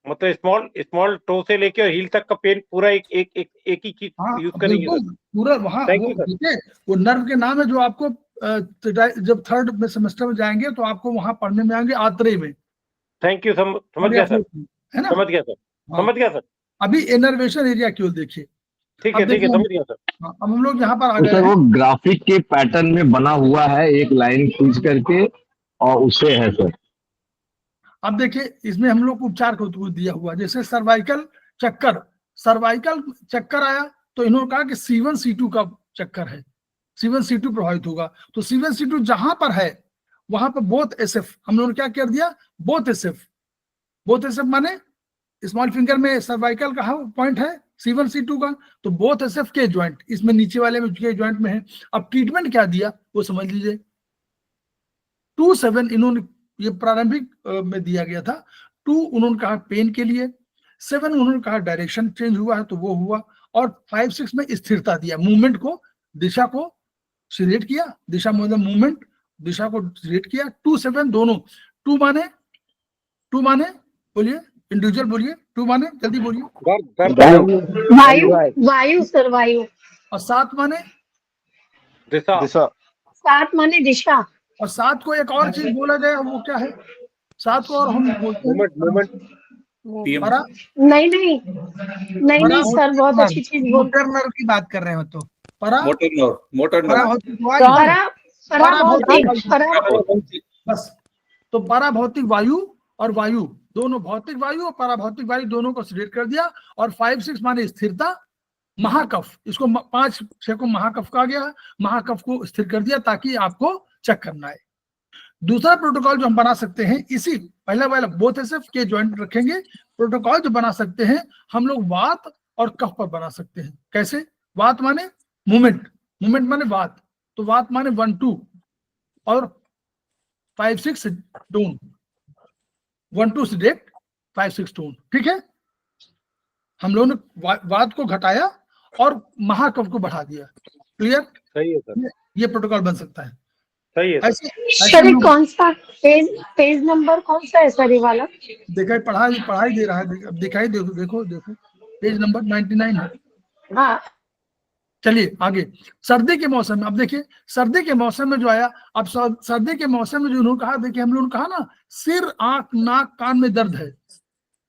मतलब स्मॉल टो से लेके और हील तक का पेन पूरा एक ही चीज
हाँ
यूज करेंगे
बिल्कुल,
सर।
पूरा वहाँ
Thank
वो
you, sir.
देखिए, वो नर्व के नाम है जो आपको जब 3rd में सेमेस्टर में जाएंगे तो आपको वहाँ पढ़ने में आएंगे आत्रेय में।
थैंक यू, समझ गया सर,
है ना?
समझ गया सर,
हाँ।
समझ गया सर।
अभी इनर्वेशन एरिया क्यों देखिए।
ठीक
अब
है, ठीक है,
देखिए
समझ गया सर।
हाँ, अब हम लोग यहाँ पर आ
तो
गए
सर
हैं।
वो ग्राफिक के पैटर्न में बना हुआ है, एक लाइन खींच करके, और उससे है सर।
अब देखिए इसमें हम लोग को उपचार को दिया हुआ, जैसे सर्वाइकल चक्कर आया तो इन्होंने कहा कि C1 C2 का चक्कर है, C1 C2 प्रभावित होगा। तो C1 C2 जहां पर है वहां पर बोथ SF, हम लोगों ने क्या कर दिया, बोथ SF माने स्मॉल फिंगर में सर्वाइकल का पॉइंट है C1 C2 का, तो बोथ SF के ज्वाइंट इसमें नीचे वाले में के ज्वाइंट में है। अब ट्रीटमेंट क्या दिया वो समझ लीजिए। 2-7 इन्होंने ये प्रारंभिक में दिया गया था। 2 उन्होंने कहा पेन के लिए, 7 उन्होंने कहा डायरेक्शन चेंज हुआ है तो वो हुआ, और 5-6 में स्थिरता दिया, मूवमेंट को, दिशा को सिलेक्ट किया, दिशा मतलब मूवमेंट, दिशा को सिलेक्ट किया। 2-7 दोनों, 2 माने बोलिए, इंडिविजुअल बोलिए, 2 माने जल्दी बोलिए,
वायु सर, वायु।
और 7 माने
दिशा,
7 माने दिशा।
और 7 को एक और चीज बोला गया, वो क्या है 7 को, और हम बोलते हैं
मूवमेंट
परा,
नहीं सर, बहुत अच्छी चीज बोल।
मोटर नर्व की बात कर रहे हो तो परा,
मोटर
बस। तो पराभौतिक वायु और वायु दोनों, भौतिक वायु और पराभौतिक वायु दोनों को सिलेक्ट कर दिया। और 5-6 माने स्थिरता, महाकफ, इसको 5-6 को महाकफ कहा गया, महाकफ को स्थिर कर दिया ताकि आपको चक्कर ना आए। दूसरा प्रोटोकॉल जो हम बना सकते हैं, इसी पहला वाला बोथ SF के ज्वाइंट रखेंगे, प्रोटोकॉल जो बना सकते हैं हम लोग वात और कफ पर बना सकते हैं। कैसे? वात माने मूवमेंट माने वात, तो वात माने 1-2 और 5-6 टोन, 1-2 सिलेक्ट, 5-6 टोन। ठीक है, हम लोगों ने वात को घटाया और महाकफ को बढ़ा दिया। क्लियर?
सही है सर,
ये प्रोटोकॉल बन सकता है।
सही है
ऐसे
सर कौन सा पेज नंबर कौन सा है सर ये वाला?
देखा, पढ़ाई दे रहा है, अब दिखाई देखो पेज नंबर 99 है।
हाँ
चलिए आगे, सर्दी के मौसम में। अब देखिए सर्दी के मौसम में जो आया, अब सर्दी के मौसम में जो उन्होंने कहा, देखिए हम लोगों ने कहा ना सिर, आंख, नाक, कान में दर्द है,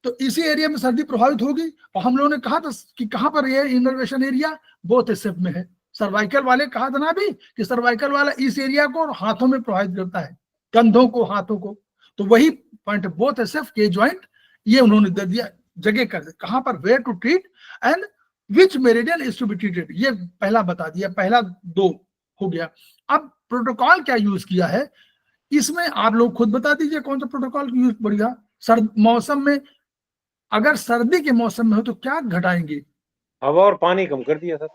तो इसी एरिया में सर्दी प्रभावित होगी। और हम लोगों ने कहा था कि कहाँ पर ये इनर्वेशन एरिया बोथ SF में है। सर्वाइकल वाले कहा था ना अभी कि सर्वाइकल वाला इस एरिया को और हाथों में प्रभावित करता है, कंधों को, हाथों को, तो वही पॉइंट बोथ SF के ज्वाइंट, ये उन्होंने दे दिया जगह कर दिया। कहाँ पर, where to treat and which meridian is to be treated, ये पहला बता दिया, पहला 2 हो गया। अब प्रोटोकॉल क्या यूज किया है इसमें, आप लोग खुद बता दीजिए कौन सा प्रोटोकॉल यूज बढ़िया। मौसम में, अगर सर्दी के मौसम में हो तो क्या घटाएंगे?
हवा और पानी कम कर दिया सर।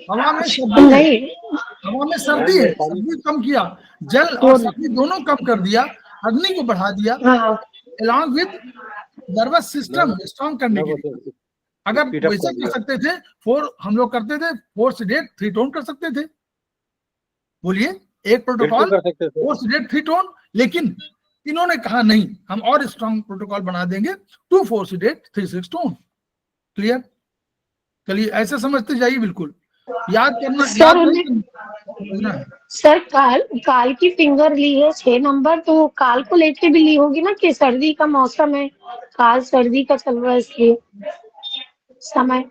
हवा में सर्दी है, हवा में सर्दी है, सर्दी कम किया, जल और सर्दी दोनों कम कर दिया, अग्नि को बढ़ा दिया, along with nervous system strong करने के लिए। अगर वैसे कर सकते थे 4, हम लोग करते थे 4 से 8, 3 टोन कर सकते थे। बोलिए एक प्रोटोकॉल
बिल्कुल कर सकते थे।
4 सीडेड 3 टोन, लेकिन इन्होंने कहा नहीं, हम और स्ट्रॉन्ग प्रोटोकॉल बना देंगे 2 4 सीडेड 3 6 टोन। क्लियर? चलिए ऐसे समझते जाइए, बिल्कुल याद करना,
सर,
याद
उन्हें-
करना है।
सर काल की फिंगर ली है 6 नंबर, तो काल को लेके भी ली होगी ना कि सर्दी का मौसम है, काल सर्दी का चल रहा है इसलिए समय।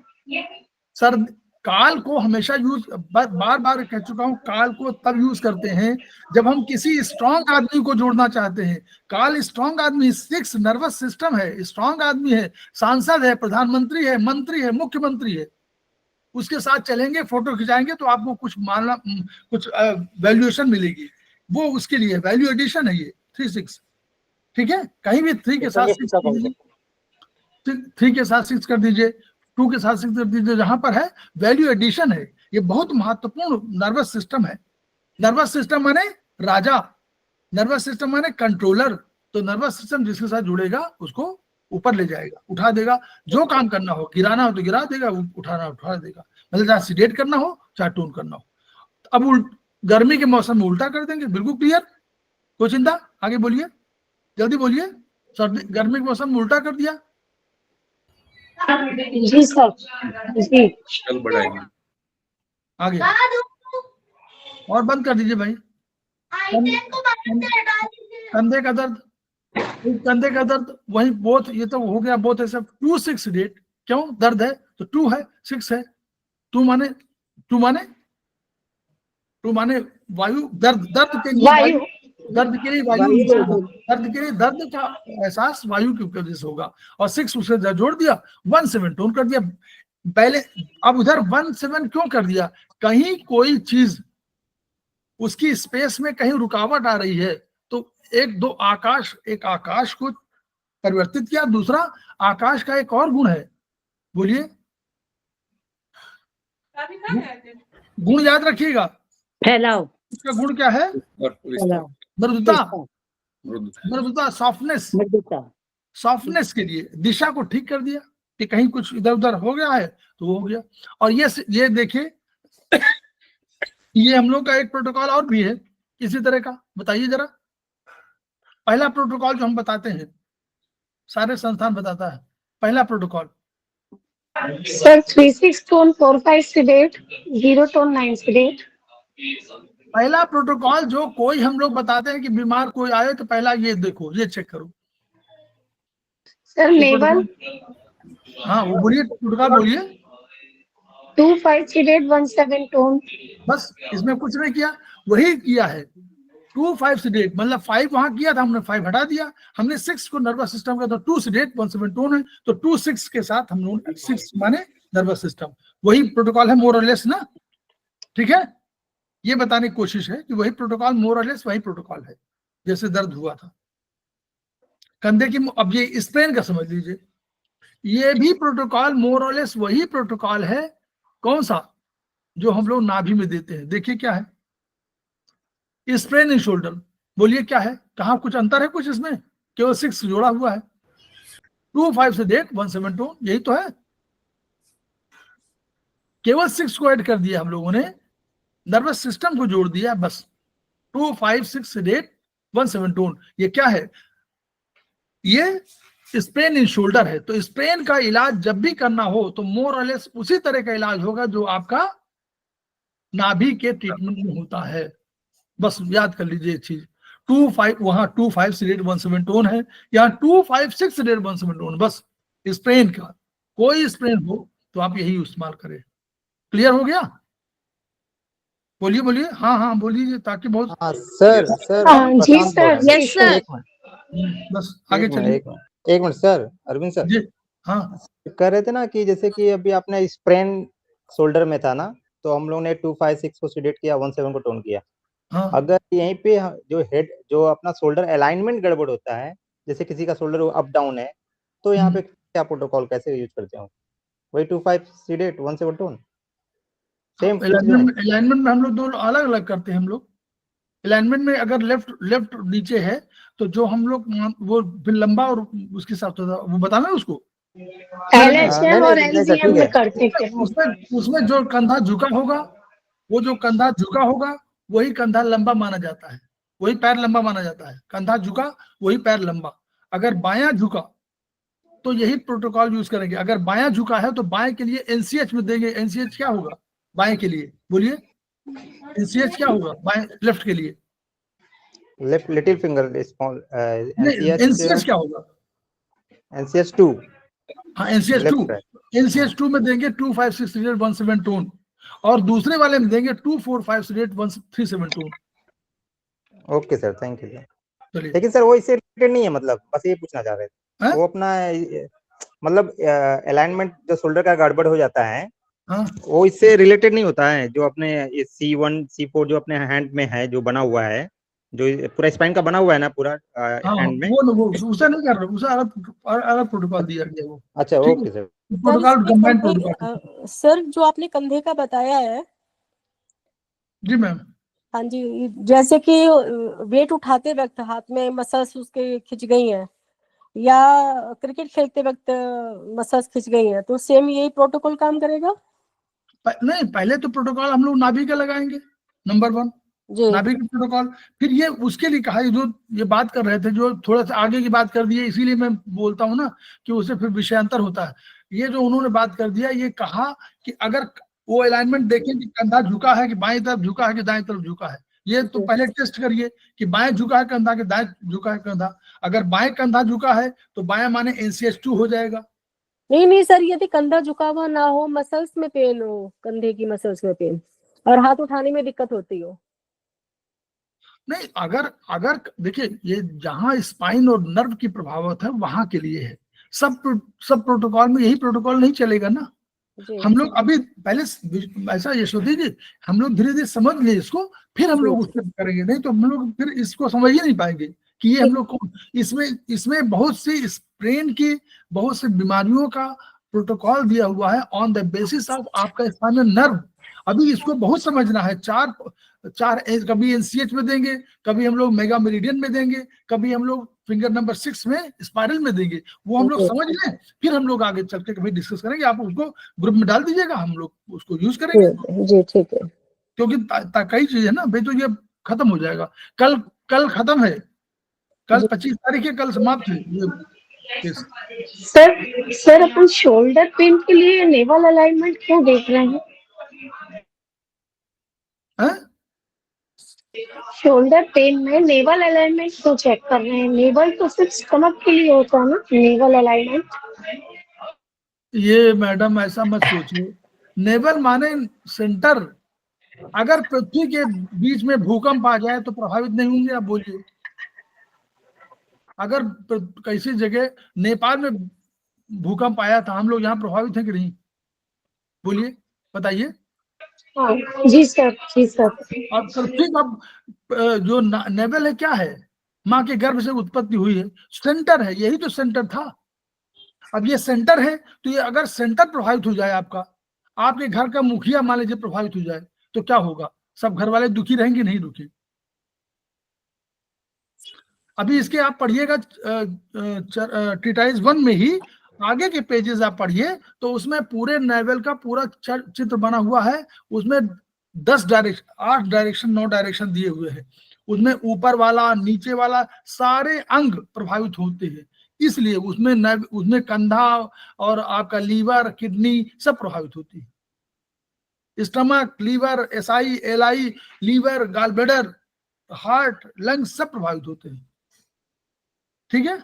सर काल को हमेशा यूज, बार बार कह चुका हूं, काल को तब यूज करते हैं जब हम किसी स्ट्रांग आदमी को जोड़ना चाहते हैं। काल स्ट्रांग आदमी, 6 नर्वस सिस्टम है, स्ट्रांग आदमी है, सांसद है, प्रधानमंत्री है, मंत्री है, मुख्यमंत्री है, उसके साथ चलेंगे, फोटो खिंचाएंगे तो आपको कुछ मानना, कुछ वैल्यूएशन मिलेगी, वो उसके लिए वैल्यू एडिशन है ये 3 6। ठीक है, कहीं भी 3 के साथ 6 कर दीजिए, 3 के साथ 6 कर दीजिए, 2 के साथ 6 कर दीजिए, जहां पर है वैल्यू एडिशन है। ये बहुत महत्वपूर्ण नर्वस सिस्टम है। नर्वस सिस्टम माने राजा, नर्वस सिस्टम माने कंट्रोलर। तो नर्वस सिस्टम जिसके साथ जुड़ेगा उसको ऊपर ले जाएगा, उठा देगा, जो काम करना हो, गिराना हो तो गिरा देगा, उठाना उठा देगा, मतलब चाहे सीडेट करना हो चाहे टोन करना हो। अब गर्मी के मौसम में उल्टा कर देंगे, बिल्कुल क्लियर, कोई चिंता? आगे बोलिए, जल्दी बोलिए। सर्दी गर्मी के मौसम में उल्टा कर दिया।
जी सर, जी
कल बढ़ाएंगे।
आगे और बंद कर दीजिए भाई। कंधे का दर्द, कंधे का दर्द वही बोथ, ये तो हो गया बोथ है सब 2 6 सीडेड। क्यों? दर्द है तो 2 है 6 है। 2 माने वायु, दर्द के लिए वायु, दर्द के लिए वायु नीचे होगा, दर्द के लिए दर्द का एहसास वायु की वजह से होगा। और 6 उसे जोड़ दिया, 1 7 टोन कर दिया पहले। अब उधर 1 7 क्यों कर दिया? कहीं कोई चीज उसकी स्पेस में कहीं रुकावट आ रही है तो एक आकाश को परिवर्तित किया। दूसरा, आकाश का एक और गुण है, बोलिए गुण याद रखिएगा।
फैलाओ।
उसका गुण क्या है? मृदुता, सॉफ्टनेस के लिए दिशा को ठीक कर दिया कि कहीं कुछ इधर उधर हो गया है तो वो हो गया। और ये देखिए, ये हम लोग का एक प्रोटोकॉल और भी है इसी तरह का, बताइए जरा। पहला प्रोटोकॉल जो हम बताते हैं, सारे संस्थान बताता है, पहला protocol
sir 3 6 tone 4 5 seeded, 0 tone 9 seeded.
पहला प्रोटोकॉल जो कोई हम लोग बताते हैं कि बीमार कोई आए तो पहला ये देखो, ये चेक करो
सर लेवल।
हाँ वो बोलिए, प्रोटोकॉल बोलिए।
2 5 सीडेट 1 7 टोन।
बस इसमें कुछ नहीं किया, वही किया है। 2 5 सीडेट, मतलब 5 वहां किया था हमने, 5 हटा दिया हमने, 6 को नर्वस सिस्टम का, तो 2 सीडेट 1 7 टोन है, तो 2 6 के साथ हम लोग 6 माने नर्वस सिस्टम, वही प्रोटोकॉल है मोर और लेस ना। ठीक है, ये बताने की कोशिश है कि वही प्रोटोकॉल मोर और लेस वही प्रोटोकॉल है जैसे दर्द हुआ था कंधे की। अब ये स्पेन का समझ लीजिए, ये भी प्रोटोकॉल मोर और लेस वही प्रोटोकॉल है। कौन सा? जो हम लोग नाभि में देते हैं। देखिए क्या है, स्प्रेन इन शोल्डर, बोलिए क्या है, कहाँ कुछ अंतर है? कुछ इसमें केवल 6 जोड़ा हुआ है। 2 5 सीडेट 1 7 टोन, यही तो है, केवल 6 को ऐड कर दिया हम लोगों ने, नर्वस सिस्टम को जोड़ दिया बस। 2 5 6 सीडेट 1 7 टोन, ये क्या है? ये स्प्रेन इन शोल्डर है। तो स्प्रेन का इलाज जब भी करना हो तो मोर और लेस उसी तरह का इलाज होगा जो आपका नाभि के ट्रीटमेंट में होता है। बस याद कर लीजिए एक चीज, 2 5 वहां 2 5 सीडेट 1 7 टोन है, यहाँ 2 5 6 सीडेट 1 7 टोन। बस स्प्रेन का कोई स्प्रेन हो तो आप यही इस्तेमाल करें। क्लियर हो गया? बोलिए बोलिए, हाँ बोलिए, ताकि बहुत
sir
ji sir, yes sir.
बस आगे चलिए।
एक मिनट सर, अरविंद सर
जी हाँ,
कह रहे थे ना कि जैसे कि अभी आपने स्प्रेन शोल्डर में था ना, तो हम लोग ने 2 5 6 को सीडेट किया, 1 7 को टोन किया।
हाँ।
अगर यहीं पे जो हेड, जो अपना शोल्डर अलाइनमेंट गड़बड़ होता है, जैसे किसी का शोल्डर अप डाउन है, तो यहाँ पे क्या प्रोटोकॉल कैसे यूज करते हो? वही 2 5 सीडेट 1 7 टोन सेम?
अलाइनमेंट में हम लोग दो अलग अलग करते हैं। हम लोग अलाइनमेंट में अगर लेफ्ट नीचे है तो जो हम लोग वो फिर लंबा और उसके साथ वो बताना है उसको
LHM और LGM में करते थे।
उसमें जो कंधा झुका होगा, वो जो कंधा झुका होगा वही कंधा लंबा माना जाता है, वही पैर लंबा माना जाता है। कंधा झुका वही पैर लंबा। अगर बायां झुका तो यही प्रोटोकॉल यूज करेंगे। अगर बायां झुका है तो बाएं के लिए एनसीएच में देंगे। एनसीएच क्या होगा बाएं के लिए, बोलिए एनसीएच क्या होगा बाएं लेफ्ट के लिए?
Left little finger small
NCH क्या होगा?
एनसीएच 2
हाँ एनसीएच 2, एनसीएच 2 में देंगे 2 5 6 3 8 1 7 टोन, और दूसरे वाले में देंगे 2 4 5 6 8 1 3 7 tone.
Okay sir, thank you sir.
चलिए,
लेकिन सर वो इससे रिलेटेड नहीं है, मतलब बस ये पूछना चाह रहे थे।
हैं?
वो अपना मतलब अलाइनमेंट जो शोल्डर का गड़बड़ हो जाता है,
हाँ
वो इससे रिलेटेड नहीं होता है। जो अपने ये C1 C4 जो अपने हैंड में है, जो बना हुआ है, जो पूरा स्पाइन का बना हुआ है ना पूरा
हाँ,
हैंड में।
वो उसे नहीं कर रहे, उसे अलग प्रोटोकॉल दिया गया वो।
अच्छा
ठीक
ओके
है,
sir.
Protocol combined protocol.
Sir जो आपने कंधे का बताया है,
जी मैम।
हाँ जी, जैसे कि वेट उठाते वक्त हाथ में मसल्स उसके खिंच गई हैं, या क्रिकेट खेलते वक्त मसल्स खिंच गई हैं, तो सेम यही प्रोटोकॉल काम करेगा?
नहीं, पहले तो प्रोटोकॉल हम लोग नाभि का लगाएंगे, नंबर 1
जी
नाभि का प्रोटोकॉल। फिर ये उसके लिए कहा, जो ये बात कर रहे थे, जो थोड़ा सा आगे की बात कर दी है, इसीलिए मैं बोलता हूँ ना कि उससे फिर विषयांतर होता है। ये जो उन्होंने बात कर दिया, ये कहा कि अगर वो अलाइनमेंट देखें कि कंधा झुका है कि बाएं तरफ झुका है कि दाएं तरफ झुका है, ये तो पहले टेस्ट करिए कि बाएं झुका है कंधा कि दाएं झुका है कंधा। अगर बाएं कंधा झुका है तो बाएं माने NCH 2 हो जाएगा।
नहीं सर, यदि कंधा झुका हुआ ना हो, मसल्स में पेन हो, कंधे की मसल्स में पेन, और हाथ उठाने में दिक्कत होती हो।
नहीं, अगर देखिए, ये जहां स्पाइन और नर्व की प्रभावित है वहां के लिए है। सब प्रोटोकॉल में यही प्रोटोकॉल नहीं चलेगा ना। हम लोग अभी पहले ऐसा यशोदी जी, हम लोग धीरे धीरे समझ लिए इसको, फिर हम लोग उसको करेंगे। नहीं तो हम लोग फिर इसको समझ ही नहीं पाएंगे कि ये हम लोग इसमें बहुत सी स्प्रेन की, बहुत सी बीमारियों का प्रोटोकॉल दिया हुआ है ऑन द बेसिस ऑफ आपका स्पाइनल नर्व। अभी इसको बहुत समझना है। चार कभी NCH में देंगे, कभी हम लोग मेगा मेरिडियन में देंगे, कभी हम लोग फिंगर नंबर 6 में स्पाइरल में देंगे। वो हम लोग समझ लें, फिर हम लोग आगे चल के कभी डिस्कस करेंगे। आप उसको ग्रुप में डाल दीजिएगा, हम लोग उसको यूज करेंगे।
जी ठीक है,
क्योंकि कई चीज है ना भाई, तो ये खत्म हो जाएगा। कल खत्म है, कल 25 तारीख है, कल समाप्त है ये।
सर अपन शोल्डर पेन के लिए नेवल अलाइनमेंट क्यों देख रहे हैं? शोल्डर पेन में नेवल अलाइनमेंट क्यों चेक कर रहे हैं? नेवल तो सिर्फ स्टमक के लिए होता है ना, नेवल अलाइनमेंट।
ये मैडम ऐसा मत सोचिए, नेवल माने सेंटर। अगर पृथ्वी के बीच में भूकंप आ जाए तो प्रभावित नहीं होंगे? आप बोलिए। अगर कैसी जगह नेपाल में भूकंप आया था, हम लोग यहाँ प्रभावित हैं कि नहीं? बोलिए, बताइए।
जी सर, जी सर।
और पृथ्वी का जो नेवल है क्या है? माँ के गर्भ से उत्पत्ति हुई है, सेंटर है, यही तो सेंटर था। अब ये सेंटर है, तो ये अगर सेंटर प्रभावित हो जाए, आपके घर का मुखिया मान लीजिए प्रभावित हो जाए, तो क्या होगा? सब घर वाले दुखी रहेंगे? नहीं दुखी? अभी इसके आप पढ़िएगा ट्रीटाइज 1 में ही, आगे के पेजेस आप पढ़िए तो उसमें पूरे नेवल का पूरा चित्र बना हुआ है। उसमें 10 डायरेक्शन, 8 डायरेक्शन, 9 डायरेक्शन दिए हुए हैं। उसमें ऊपर वाला, नीचे वाला, सारे अंग प्रभावित होते हैं। इसलिए उसमें कंधा और आपका लीवर, किडनी सब प्रभावित होती है। Stomach, liver, SI, LI, liver, gallbladder, heart, lungs सब प्रभावित होते हैं। ठीक है,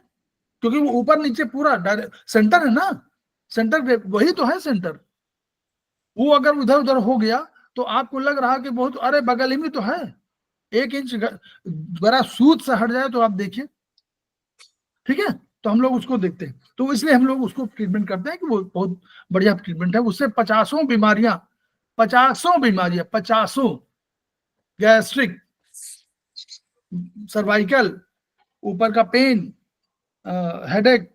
क्योंकि वो ऊपर नीचे पूरा सेंटर है ना, सेंटर वही तो है सेंटर। वो अगर उधर उधर हो गया तो आपको लग रहा कि बहुत, अरे बगल ही में तो है, 1 इंच बड़ा सूद से हट जाए तो आप देखिए। ठीक है, तो हम लोग उसको देखते हैं, तो इसलिए हम लोग उसको ट्रीटमेंट करते हैं कि वो बहुत बढ़िया ट्रीटमेंट है। उससे 50 बीमारियां, 50 गैस्ट्रिक, सर्वाइकल, ऊपर का पेन, हेडेक,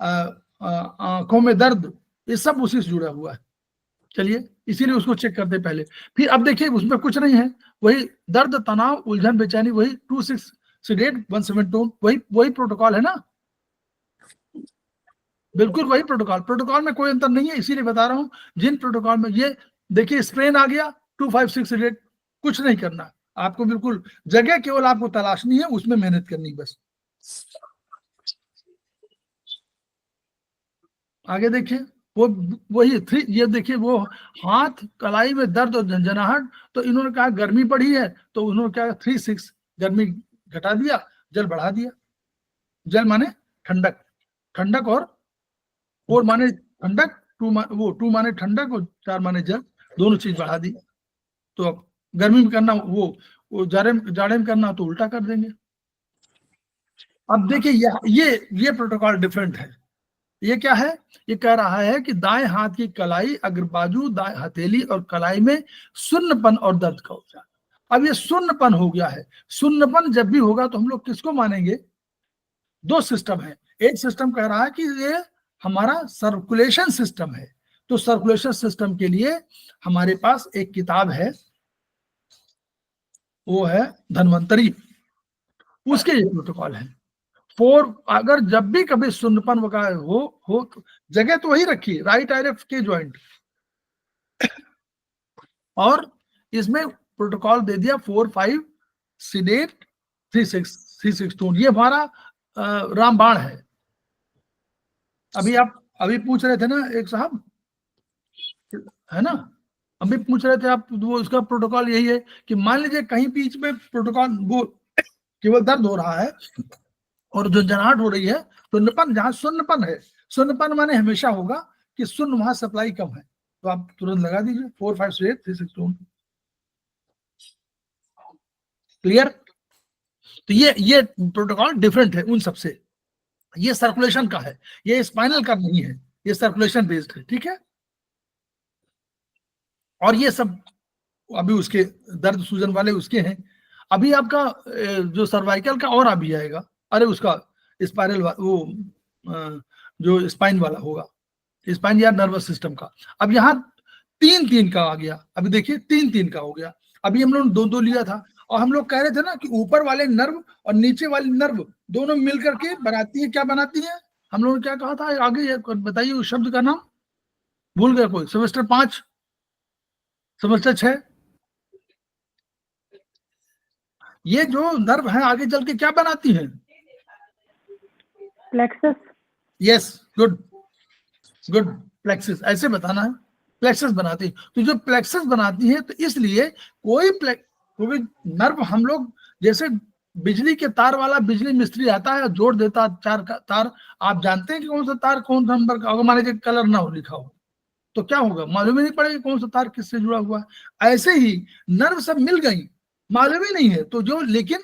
आंखों में दर्द, ये सब उसी से जुड़ा हुआ है। चलिए, इसीलिए उसको चेक करते पहले। फिर अब देखिए, उसमें कुछ नहीं है, वही दर्द, तनाव, उलझन, बेचैनी, वही 2 6 8 1 7 टोन, वही प्रोटोकॉल है ना, बिल्कुल वही प्रोटोकॉल में कोई अंतर नहीं है। इसीलिए बता रहा हूं, जिन प्रोटोकॉल में ये देखिए स्प्रेन आ गया 2 5 6 8, कुछ नहीं करना। आपको बिल्कुल जगह केवल आपको तलाशनी है, उसमें मेहनत करनी बस। आगे देखिए, वो वही थ्री, ये देखिए वो हाथ कलाई में दर्द और झंझनाहट, तो इन्होंने कहा गर्मी बढ़ी है, तो उन्होंने क्या 3-6 गर्मी घटा दिया, जल बढ़ा दिया। जल माने ठंडक, ठंडक और माने ठंडक, वो 2 माने ठंडक और 4 माने जल, दोनों चीज बढ़ा दी। तो अब गर्मी में करना, वो जाड़े में करना तो उल्टा कर देंगे। अब देखिए ये प्रोटोकॉल डिफरेंट है। ये क्या है? ये कह रहा है कि दाएं हाथ की कलाई, अग्रबाजू, दाएं हथेली और कलाई में सुन्नपन और दर्द का उपचार। अब ये सुन्नपन हो गया है। सुन्नपन जब भी होगा तो हम लोग किसको मानेंगे? 2 सिस्टम है। एक सिस्टम कह रहा है कि ये हमारा सर्कुलेशन सिस्टम है, तो सर्कुलेशन सिस्टम के लिए हमारे पास एक किताब है, वो है धन्वंतरी, उसके ये प्रोटोकॉल है। 4 अगर जब भी कभी सुन्नपन वगैरह हो तो जगह तो वही रखी, राइट आईएफ के जॉइंट, और इसमें प्रोटोकॉल दे दिया 4-5 सीडेट 3-6-2। ये हमारा रामबाण है। अभी पूछ रहे थे ना एक साहब, है ना, अभी पूछ रहे थे आप, वो उसका प्रोटोकॉल यही है कि मान लीजिए कहीं बीच में प्रोटोकॉल वो केवल दर्द हो रहा है और जो जनाहट हो रही है, सुन्नपन, जहां सुन्नपन है, सुन्नपन माने हमेशा होगा कि सुन्न वहां सप्लाई कम है, तो आप तुरंत लगा दीजिए 4-5-8-3-6-2। क्लियर? तो ये प्रोटोकॉल डिफरेंट है उन सबसे। ये सर्कुलेशन का है, ये स्पाइनल का नहीं है, ये सर्कुलेशन बेस्ड है। ठीक है, और ये सब अभी उसके दर्द सूजन वाले उसके हैं। अभी आपका जो सर्वाइकल का और अभी आएगा, अरे उसका स्पाइरल वो जो स्पाइन वाला होगा, स्पाइन या नर्वस सिस्टम का। अब यहाँ 3-3 का आ गया। अभी देखिए 3-3 का हो गया। अभी हम लोग 2-2 लिया था, और हम लोग कह रहे थे ना कि ऊपर वाले नर्व और नीचे वाले नर्व दोनों मिलकर के बनाती है, क्या बनाती है? हम लोगों ने क्या कहा था? आगे बताइए उस शब्द का नाम, भूल गया कोई? सेमेस्टर 5, सेमेस्टर 6, ये जो नर्व है आगे चल के क्या बनाती है?
प्लेक्सस।
यस, गुड, प्लेक्सस, ऐसे बताना है, प्लेक्सस बनाती है। तो जो प्लेक्सस बनाती है, तो इसलिए कोई नर्व हम लोग, जैसे बिजली के तार वाला बिजली मिस्त्री आता है, जोड़ देता 4 का तार, आप जानते हैं कि कौन सा तार कौन सा नंबर का होगा? मान लीजिए कलर ना हो लिखा हो तो क्या होगा? मालूम ही नहीं पड़ेगा कौन सा तार किससे जुड़ा हुआ है। ऐसे ही नर्व सब मिल गई, मालूम ही नहीं है। तो जो, लेकिन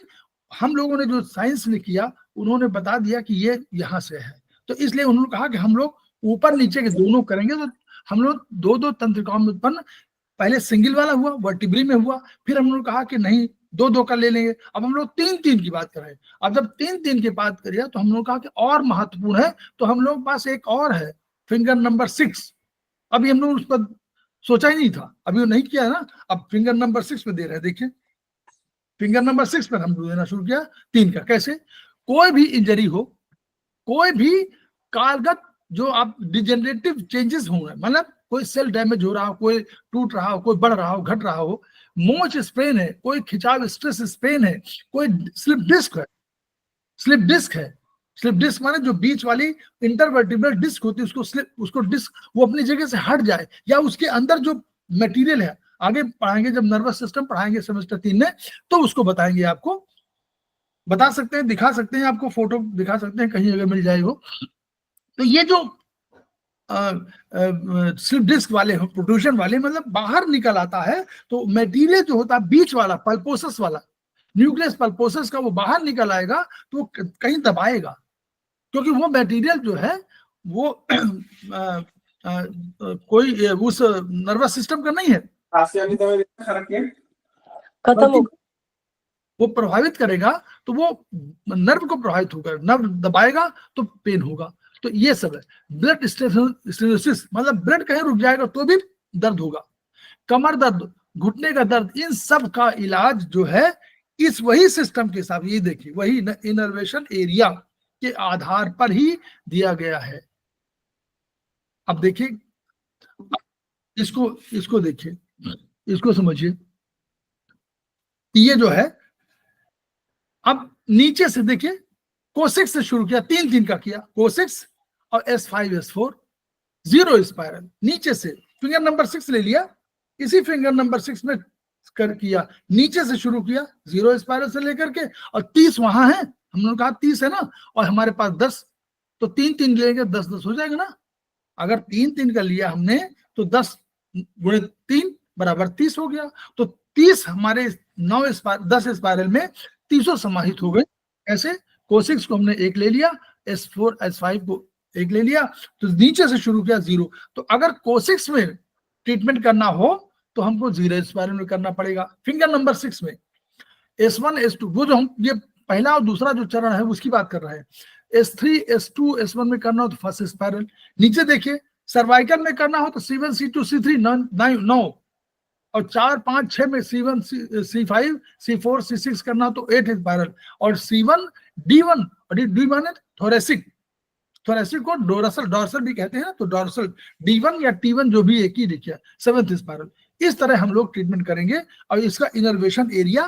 हम लोगों ने जो साइंस ने किया, उन्होंने बता दिया कि ये यहाँ से है, तो इसलिए उन्होंने कहा कि हम लोग ऊपर नीचे के दोनों करेंगे। तो हम लोग 2-2 तंत्रिकाओं में उत्पन्न, पहले सिंगल वाला हुआ, वर्टिब्री में हुआ, फिर हम लोग कहा कि नहीं 2-2 का ले लेंगे। अब हम लोग 3-3 की बात कर रहे हैं। अब जब 3-3 की बात करिए तो हम लोग कहा कि और महत्वपूर्ण है, तो हम लोग पास एक और है, फिंगर नंबर 6। अभी हम लोग उस पर सोचा ही नहीं था, अभी वो नहीं किया ना, अब फिंगर नंबर 6 पे दे रहे हैं। देखिए फिंगर नंबर 6 पर हम लोग देना शुरू किया 3 का। कैसे? कोई भी इंजरी हो, कोई भी कालगत जो आप डिजेनरेटिव चेंजेस हो, मतलब कोई सेल डैमेज हो रहा हो, कोई टूट रहा हो, कोई बढ़ रहा हो, घट रहा हो, मोच स्पेन है, कोई खिंचाव स्ट्रेस स्पेन है, कोई स्लिप डिस्क है, स्लिप डिस्क है। स्लिप डिस्क माने जो बीच वाली इंटरवर्टिब्रल डिस्क होती है, उसको डिस्क वो अपनी जगह से हट जाए, या उसके अंदर जो मटेरियल है, आगे पढ़ाएंगे जब नर्वस सिस्टम पढ़ाएंगे सेमेस्टर 3 में, तो उसको बताएंगे, आपको बता सकते हैं, दिखा सकते हैं, आपको फोटो दिखा सकते हैं कहीं अगर मिल जाए हो। तो ये जो स्लिप डिस्क वाले, प्रोट्रूजन वाले, मतलब बाहर निकल आता है, तो मटेरियल जो होता है बीच वाला, पल्पोसस वाला, न्यूक्लियस पल्पोसस का, वो बाहर निकल आएगा तो वो कहीं दबाएगा, क्योंकि वो मटेरियल जो है वो कोई उस नर्वस सिस्टम का नहीं है,
खत्म,
वो प्रभावित करेगा, तो वो नर्व को प्रभावित होगा, नर्व दबाएगा तो पेन होगा। तो ये सब है। ब्लड स्टेनोसिस, मतलब ब्लड कहीं रुक जाएगा तो भी दर्द होगा, कमर दर्द, घुटने का दर्द, इन सब का इलाज जो है इस वही सिस्टम के साथ, ये देखिए वही इनर्वेशन एरिया के आधार पर ही दिया गया है। अब देखिए इसको देखिए, इसको समझिए। ये जो है, अब नीचे से देखिए कोसिक्स से शुरू किया, 3 का किया कोसिक्स और S5 S4 0 स्पाइरल, नीचे से फिंगर नंबर 6 ले लिया, इसी फिंगर नंबर 6 में कर किया, नीचे से शुरू किया 0 स्पाइरल से लेकर के, और 30 वहां है, हम लोग कहा 30 है ना, और हमारे पास 10, तो 3 लेंगे 10 हो जाएगा ना। अगर 3 का लिया हमने तो 10 गुणे 3 बराबर 30 हो गया, तो 30 हमारे 10 स्पाइरल में 30 समाहित हो गए। ऐसे कोसिक्स को हमने 1 ले लिया, S4 S5 को 1 ले लिया, तो नीचे से शुरू किया 0। तो अगर कोसिक्स में ट्रीटमेंट करना हो तो हमको 0 स्पाइरल में करना पड़ेगा। फिंगर नंबर 6 में S1 S2, वो जो हम ये पहला और दूसरा जो चरण है उसकी बात कर रहे हैं। S3 S2 S1 में करना हो तो फर्स्ट स्पाइरल, नीचे देखिए सर्वाइकल में करना हो तो C1 C2 C3 9, और 4 5 6 में C1 C5 C4 C6 करना हो तो 8 स्पाइरल, और C1 D1, और D माने थोरेसिक को डोर्सल भी कहते हैं, तो डोर्सल D1 या T1 जो भी एक ही देखिए 7th स्पाइरल। इस तरह हम लोग ट्रीटमेंट करेंगे, और इसका इनर्वेशन एरिया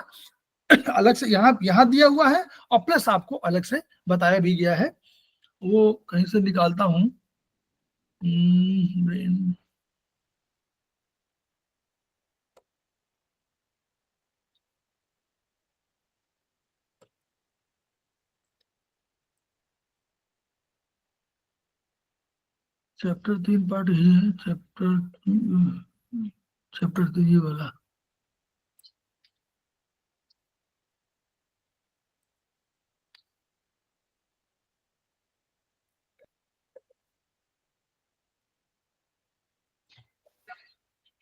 अलग से यहाँ दिया हुआ है, और प्लस आपको अलग से बताया भी गया है, वो कहीं से निकालता हूं। चैप्टर 3 पार्ट ये है, चैप्टर 3 ये वाला।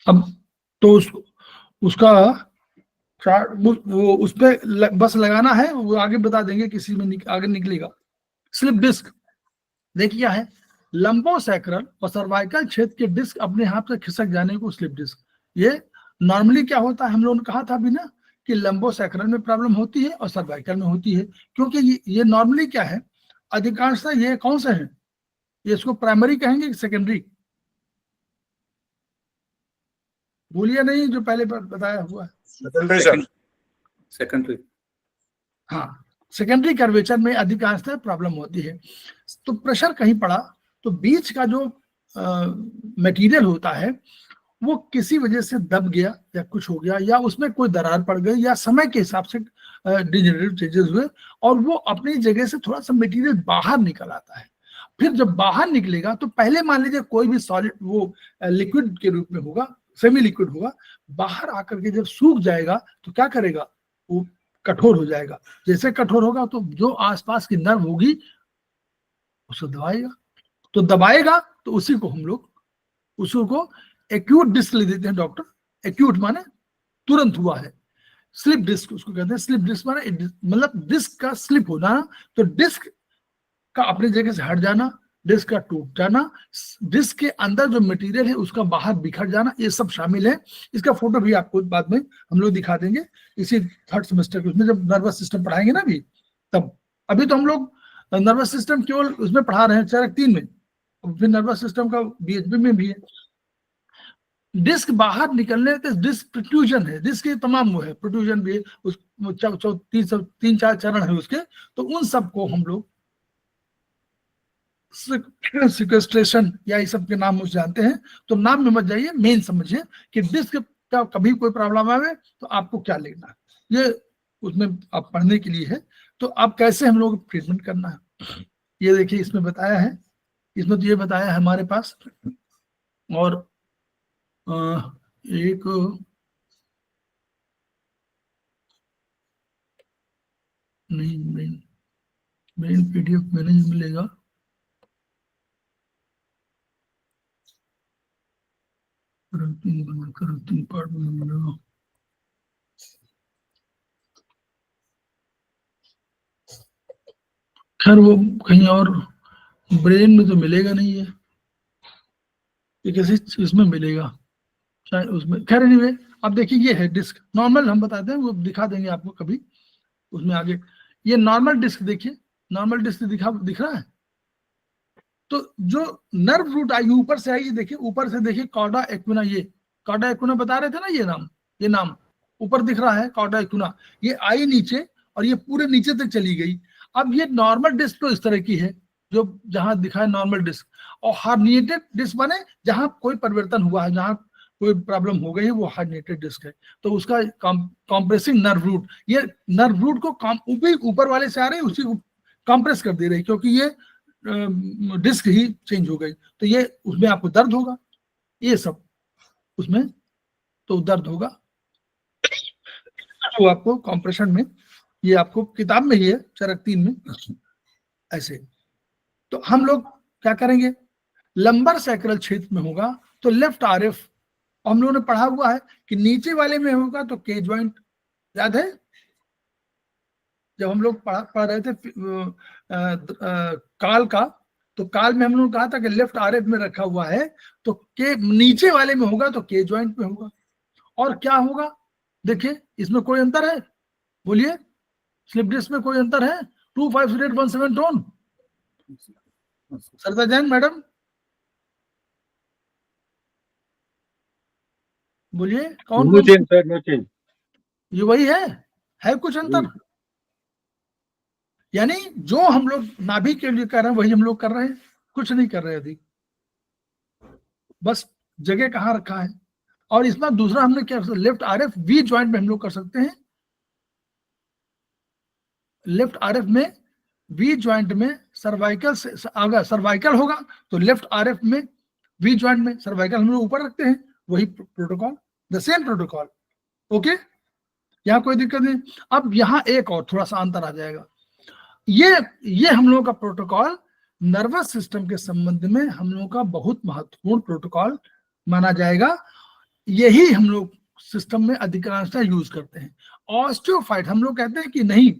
अब तो उसका चार्ट वो उस पे बस लगाना है, वो आगे बता देंगे, किसी में आगे निकलेगा। स्लिप डिस्क देखिए क्या है, लंबोसैक्रल और सर्वाइकल क्षेत्र के डिस्क अपने हाथ से खिसक जाने को स्लिप डिस्क। ये नॉर्मली क्या होता है, हम लोगों ने कहा था अभी ना कि लंबोसैक्रल में प्रॉब्लम होती है और सर्वाइकल में होती है, क्योंकि ये नॉर्मली क्या है, अधिकांशतः ये कौन से हैं, ये इसको प्राइमरी कहेंगे कि सेकेंडरी, बोलिए नहीं जो पहले बताया हुआ है।
सेकेंडरी,
हाँ, सेकेंडरी कर्वेचर में अधिकांशतः प्रॉब्लम होती है। तो प्रेशर कहीं पड़ा तो बीच का जो मटेरियल होता है वो किसी वजह से दब गया या कुछ हो गया, या उसमें कोई दरार पड़ गई, या समय के हिसाब से डिजेनरेटिव चेंजेस हुए, और वो अपनी जगह से थोड़ा सा मटेरियल बाहर निकल आता है। फिर जब बाहर निकलेगा तो पहले मान लीजिए कोई भी सॉलिड वो लिक्विड के रूप में होगा, सेमी लिक्विड होगा, बाहर आकर के जब सूख जाएगा तो क्या करेगा, वो कठोर हो जाएगा। जैसे कठोर होगा तो जो आसपास की नर्व होगी उसे दबाएगा, तो दबाएगा तो उसी को हम लोग उसको एक्यूट डिस्क ले देते हैं डॉक्टर। एक्यूट माने तुरंत हुआ है, स्लिप डिस्क उसको कहते हैं। स्लिप डिस्क माने मतलब डिस्क का स्लिप होना, तो डिस्क का अपनी जगह से हट जाना, डिस्क का टूट जाना, डिस्क के अंदर जो मटेरियल है उसका बाहर बिखर जाना, ये सब शामिल है। इसका फोटो भी आपको बाद में हम लोग दिखा देंगे इसी 3rd सेमेस्टर के उसमें, जब नर्वस सिस्टम पढ़ाएंगे ना अभी तब। अभी तो हम लोग नर्वस सिस्टम केवल उसमें पढ़ा रहे हैं चरण 3 में, फिर नर्वस सिस्टम का BHB में भी है। डिस्क बाहर निकलने के डिस्क प्रोट्रूजन है, डिस्क के तमाम वो है, प्रोट्रूजन भी है, उस 3-4 चरण है उसके, तो उन सबको हम लोग सिक्वेस्ट्रेशन या इस सब के नाम मुझे जानते हैं, तो नाम में मत जाइए, मेन समझिए कि डिस्क का कभी कोई प्रॉब्लम आवे तो आपको क्या लेना है, ये उसमें आप पढ़ने के लिए है। तो अब कैसे हम लोग ट्रीटमेंट करना है ये देखिए इसमें बताया है, इसमें तो ये बताया है हमारे पास। और एक नहीं मेन PDF में नहीं मिलेगा, तीन पार्ट में मिलेगा। खैर वो कहीं और ब्रेन में तो मिलेगा नहीं है, ये किसी इसमें मिलेगा शायद उसमें। खैर एनीवे, अब देखिए ये है डिस्क नॉर्मल, हम बताते हैं वो दिखा देंगे आपको कभी उसमें आगे। ये नॉर्मल डिस्क देखिए, नॉर्मल डिस्क दिख रहा है। तो जो नर्व रूट आई ऊपर से आई, देखिए ऊपर से देखिए कॉर्डा एक्विना, ये कॉर्डा एक्विना बता रहे थे ना, ये नाम ऊपर दिख रहा है कॉर्डा इक्विना, ये आई नीचे और ये पूरे नीचे तक चली गई। अब ये नॉर्मल डिस्क तो इस तरह की है जो जहां दिखा है नॉर्मल डिस्क, और हार्निएटेड डिस्क माने जहां कोई परिवर्तन हुआ है, जहां कोई प्रॉब्लम हो गई है, वो हार्निएटेड डिस्क है। तो उसका कॉम्प्रेसिंग नर्व रूट, ये नर्व रूट को ऊपर वाले से आ रही है, उसी को कॉम्प्रेस कर दे रही, क्योंकि ये डिस्क ही चेंज हो गई। तो ये उसमें आपको दर्द होगा, ये सब उसमें तो दर्द होगा। तो आपको कॉम्प्रेशन में, ये आपको किताब में ही है चरक 3 में ऐसे। तो हम लोग क्या करेंगे, लंबर सैक्रल क्षेत्र में होगा तो लेफ्ट आरएफ, हम लोगों ने पढ़ा हुआ है कि नीचे वाले में होगा तो के ज्वाइंट, याद है जब हम लोग पढ़ रहे थे काल का, तो काल में हम लोग कहा था कि लेफ्ट आरएफ में रखा हुआ है तो के नीचे वाले में होगा तो के ज्वाइंट में होगा। और क्या होगा, देखिए इसमें कोई अंतर है, बोलिए स्लिप डिस्क में कोई अंतर है? 25/17 टोन। सरदा जैन मैडम बोलिए, कौन
no change sir, no change.
ये वही है कुछ अंतर? यानी जो हम लोग नाभि के लिए कर रहे हैं वही हम लोग कर रहे हैं, कुछ नहीं कर रहे अधिक, बस जगह कहाँ रखा है। और इसमें दूसरा हमने क्या, लेफ्ट आरएफ वी ज्वाइंट में हम लोग कर सकते हैं। लेफ्ट आरएफ में वी ज्वाइंट में सर्वाइकल से अगर सर्वाइकल होगा तो लेफ्ट आरएफ में वी ज्वाइंट में सर्वाइकल हम लोग ऊपर रखते हैं, वही protocol, the same protocol. Okay, यहाँ कोई दिक्कत नहीं। अब यहाँ एक और थोड़ा सा अंतर आ जाएगा, ये हम लोगों का प्रोटोकॉल नर्वस सिस्टम के संबंध में हम लोगों का बहुत महत्वपूर्ण प्रोटोकॉल माना जाएगा। यही हम लोग सिस्टम में अधिकांशतः यूज करते हैं। ऑस्टियोफाइट हम लोग कहते हैं कि नहीं,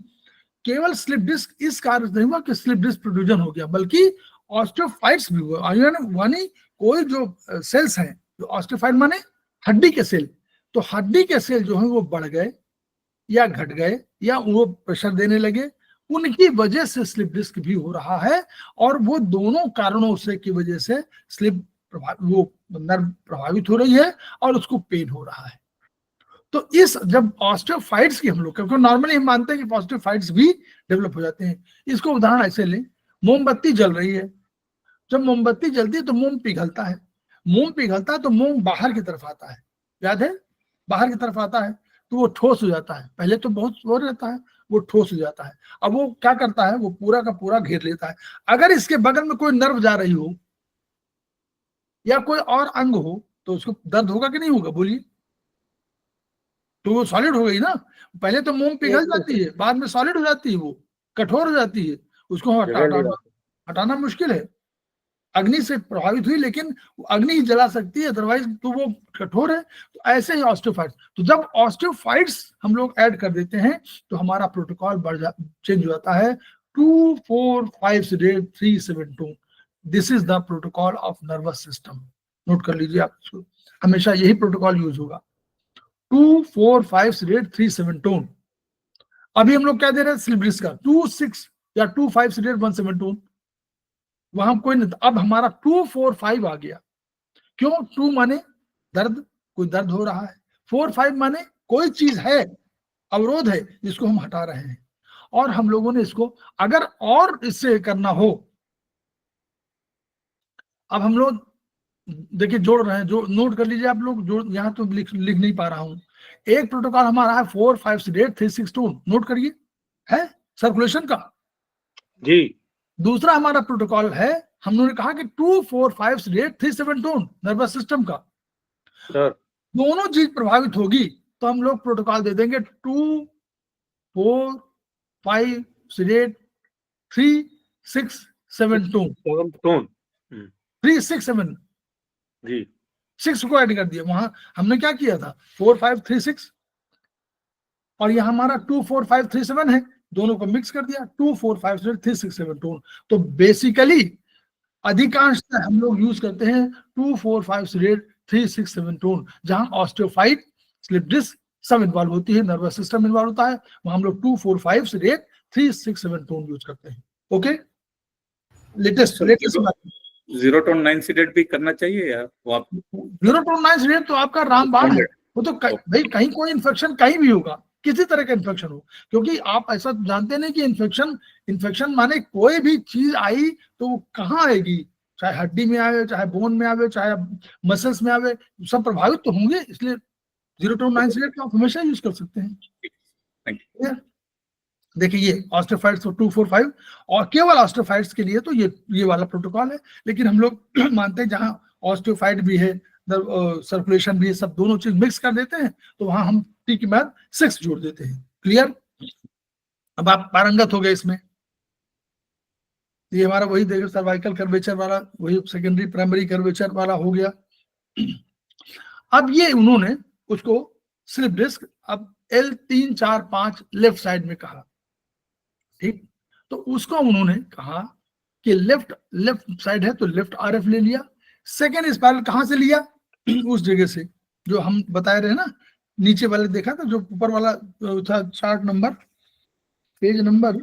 केवल स्लिप डिस्क इस कारण नहीं हुआ कि स्लिप डिस्क प्रोड्यूजन हो गया, बल्कि ऑस्टियोफाइट्स भी हुआ। यानी कोई जो सेल्स हैं, जो ऑस्टियोफाइट माने हड्डी के सेल, तो हड्डी के सेल जो है वो बढ़ गए या घट गए या वो प्रेशर देने लगे, उनकी वजह से स्लिप डिस्क भी हो रहा है। और वो दोनों कारणों से की वजह से स्लिप वो नर्व प्रभावित हो रही है और उसको पेन हो रहा है। तो इस जब ऑस्टियोफाइट्स की हम लोग, क्योंकि नॉर्मली हम मानते हैं कि ऑस्टियोफाइट्स भी डेवलप हो जाते हैं। इसको उदाहरण ऐसे लें, मोमबत्ती जल रही है, जब मोमबत्ती जलती है तो मोम पिघलता है, मोम पिघलता है तो मोम बाहर की तरफ आता है, याद है, बाहर की तरफ आता है तो वो ठोस हो जाता है। पहले तो बहुत वो रहता है, वो ठोस हो जाता है। अब वो क्या करता है, वो पूरा का पूरा घेर लेता है। अगर इसके बगल में कोई नर्व जा रही हो या कोई और अंग हो तो उसको दर्द होगा कि नहीं होगा, बोलिए? तो वो सॉलिड हो गई ना। पहले तो मोम पिघल जाती है, बाद में सॉलिड हो जाती है, वो कठोर हो जाती है, उसको हटाना मुश्किल है। अग्नि से प्रभावित हुई, लेकिन अग्नि ही जला सकती है, अदरवाइज तो वो कठोर है। तो ऐसे ही ऑस्टियोफाइट्स, तो जब ऑस्टियोफाइट्स हम लोग ऐड कर देते हैं तो हमारा प्रोटोकॉल चेंज हो जाता है 2, 4, 5, 3, 7, 2। This is the protocol of nervous system. Note कर लीजिए आप इसको, हमेशा यही प्रोटोकॉल यूज होगा, 2, 4, 5, 3, 7 टोन। अभी हम लोग क्या दे रहे हैं स्लिप डिस्क का 2, 6 या 2, 5, 1, 7 टोन, वहां कोई नहीं। अब हमारा 2, 4, 5 आ गया। क्यों? 2 माने दर्द, कोई दर्द हो रहा है, 4, 5 माने कोई चीज है, अवरोध है जिसको हम हटा रहे हैं। और हम लोगों ने इसको अगर और इससे करना हो, अब हम लोग देखिए जोड़ रहे हैं, जो नोट कर लीजिए आप लोग, जो यहाँ तो लिख नहीं पा रहा हूं। एक प्रोटोकॉल हमारा है 4, 5, 3, 6 टोन, नोट करिए, है सर्कुलेशन का
जी।
दूसरा हमारा प्रोटोकॉल है, हमने कहा कि 2, 4, 5, 3, 7 टोन नर्वस सिस्टम का।
सर
दोनों चीज प्रभावित होगी तो हम लोग प्रोटोकॉल दे देंगे 2, 4, 5, 3, 6, 7 टोन। 3, 6, 7
जी,
6 को ऐड कर दिया। वहां हमने क्या किया था 4, 5, 3, 6, और यह हमारा 2, 4, 5, 3, 7 है, दोनों को मिक्स कर दिया 2, 4, 5, 3, 6, 7 टोन। तो बेसिकली अधिकांश हम लोग यूज करते हैं 2, 4, 5, 3, 6, 7 टोन। जहां ऑस्टियोफाइट, स्लिप डिस्क सब इन्वॉल्व होती है, नर्वस सिस्टम इन्वॉल्व होता है, वहां हम लोग 2, 4, 5, 3, 6, 7 टोन यूज करते हैं। ओके, लेटेस्ट
0 टोन 9 सीडेड भी करना चाहिए या
0 टोन 9 सीडेड तो आपका रामबाण है, वो तो भाई कहीं कोई इन्फेक्शन कहीं भी होगा, किसी तरह का इन्फेक्शन हो, क्योंकि आप ऐसा जानते नहीं कि इन्फेक्शन माने कोई भी चीज आई तो वो कहाँ आएगी, चाहे हड्डी में आवे, चाहे बोन में आवे, चाहे मसल्स में आवे, सब प्रभावित तो होंगे। इसलिए 0-9 सिगरेट का आप हमेशा यूज कर सकते हैं। देखिए ये ऑस्टियोफाइट्स 245 और केवल ऑस्टियोफाइट्स के लिए तो ये वाला प्रोटोकॉल है, लेकिन हम लोग मानते हैं जहां ऑस्टियोफाइट भी है, सर्कुलेशन भी है, सब दोनों चीज मिक्स कर देते हैं, तो वहां हम टी के बाद 6 जोड़ देते हैं। क्लियर? अब आप पारंगत हो गए इसमें। ये हमारा वही देखो सर्वाइकल कर्वेचर वाला, वही सेकेंडरी प्राइमरी कर्वेचर वाला हो गया। अब ये उन्होंने उसको स्लिप डिस्क अब L3-4-5 लेफ्ट साइड में कहा, ठीक? तो उसको उन्होंने कहा कि लेफ्ट साइड है तो लेफ्ट RF ले लिया। सेकेंड स्पाइरल कहां से लिया? उस जगह से जो हम बता रहे हैं ना, नीचे वाले देखा था जो ऊपर वाला था चार्ट नंबर, पेज नंबर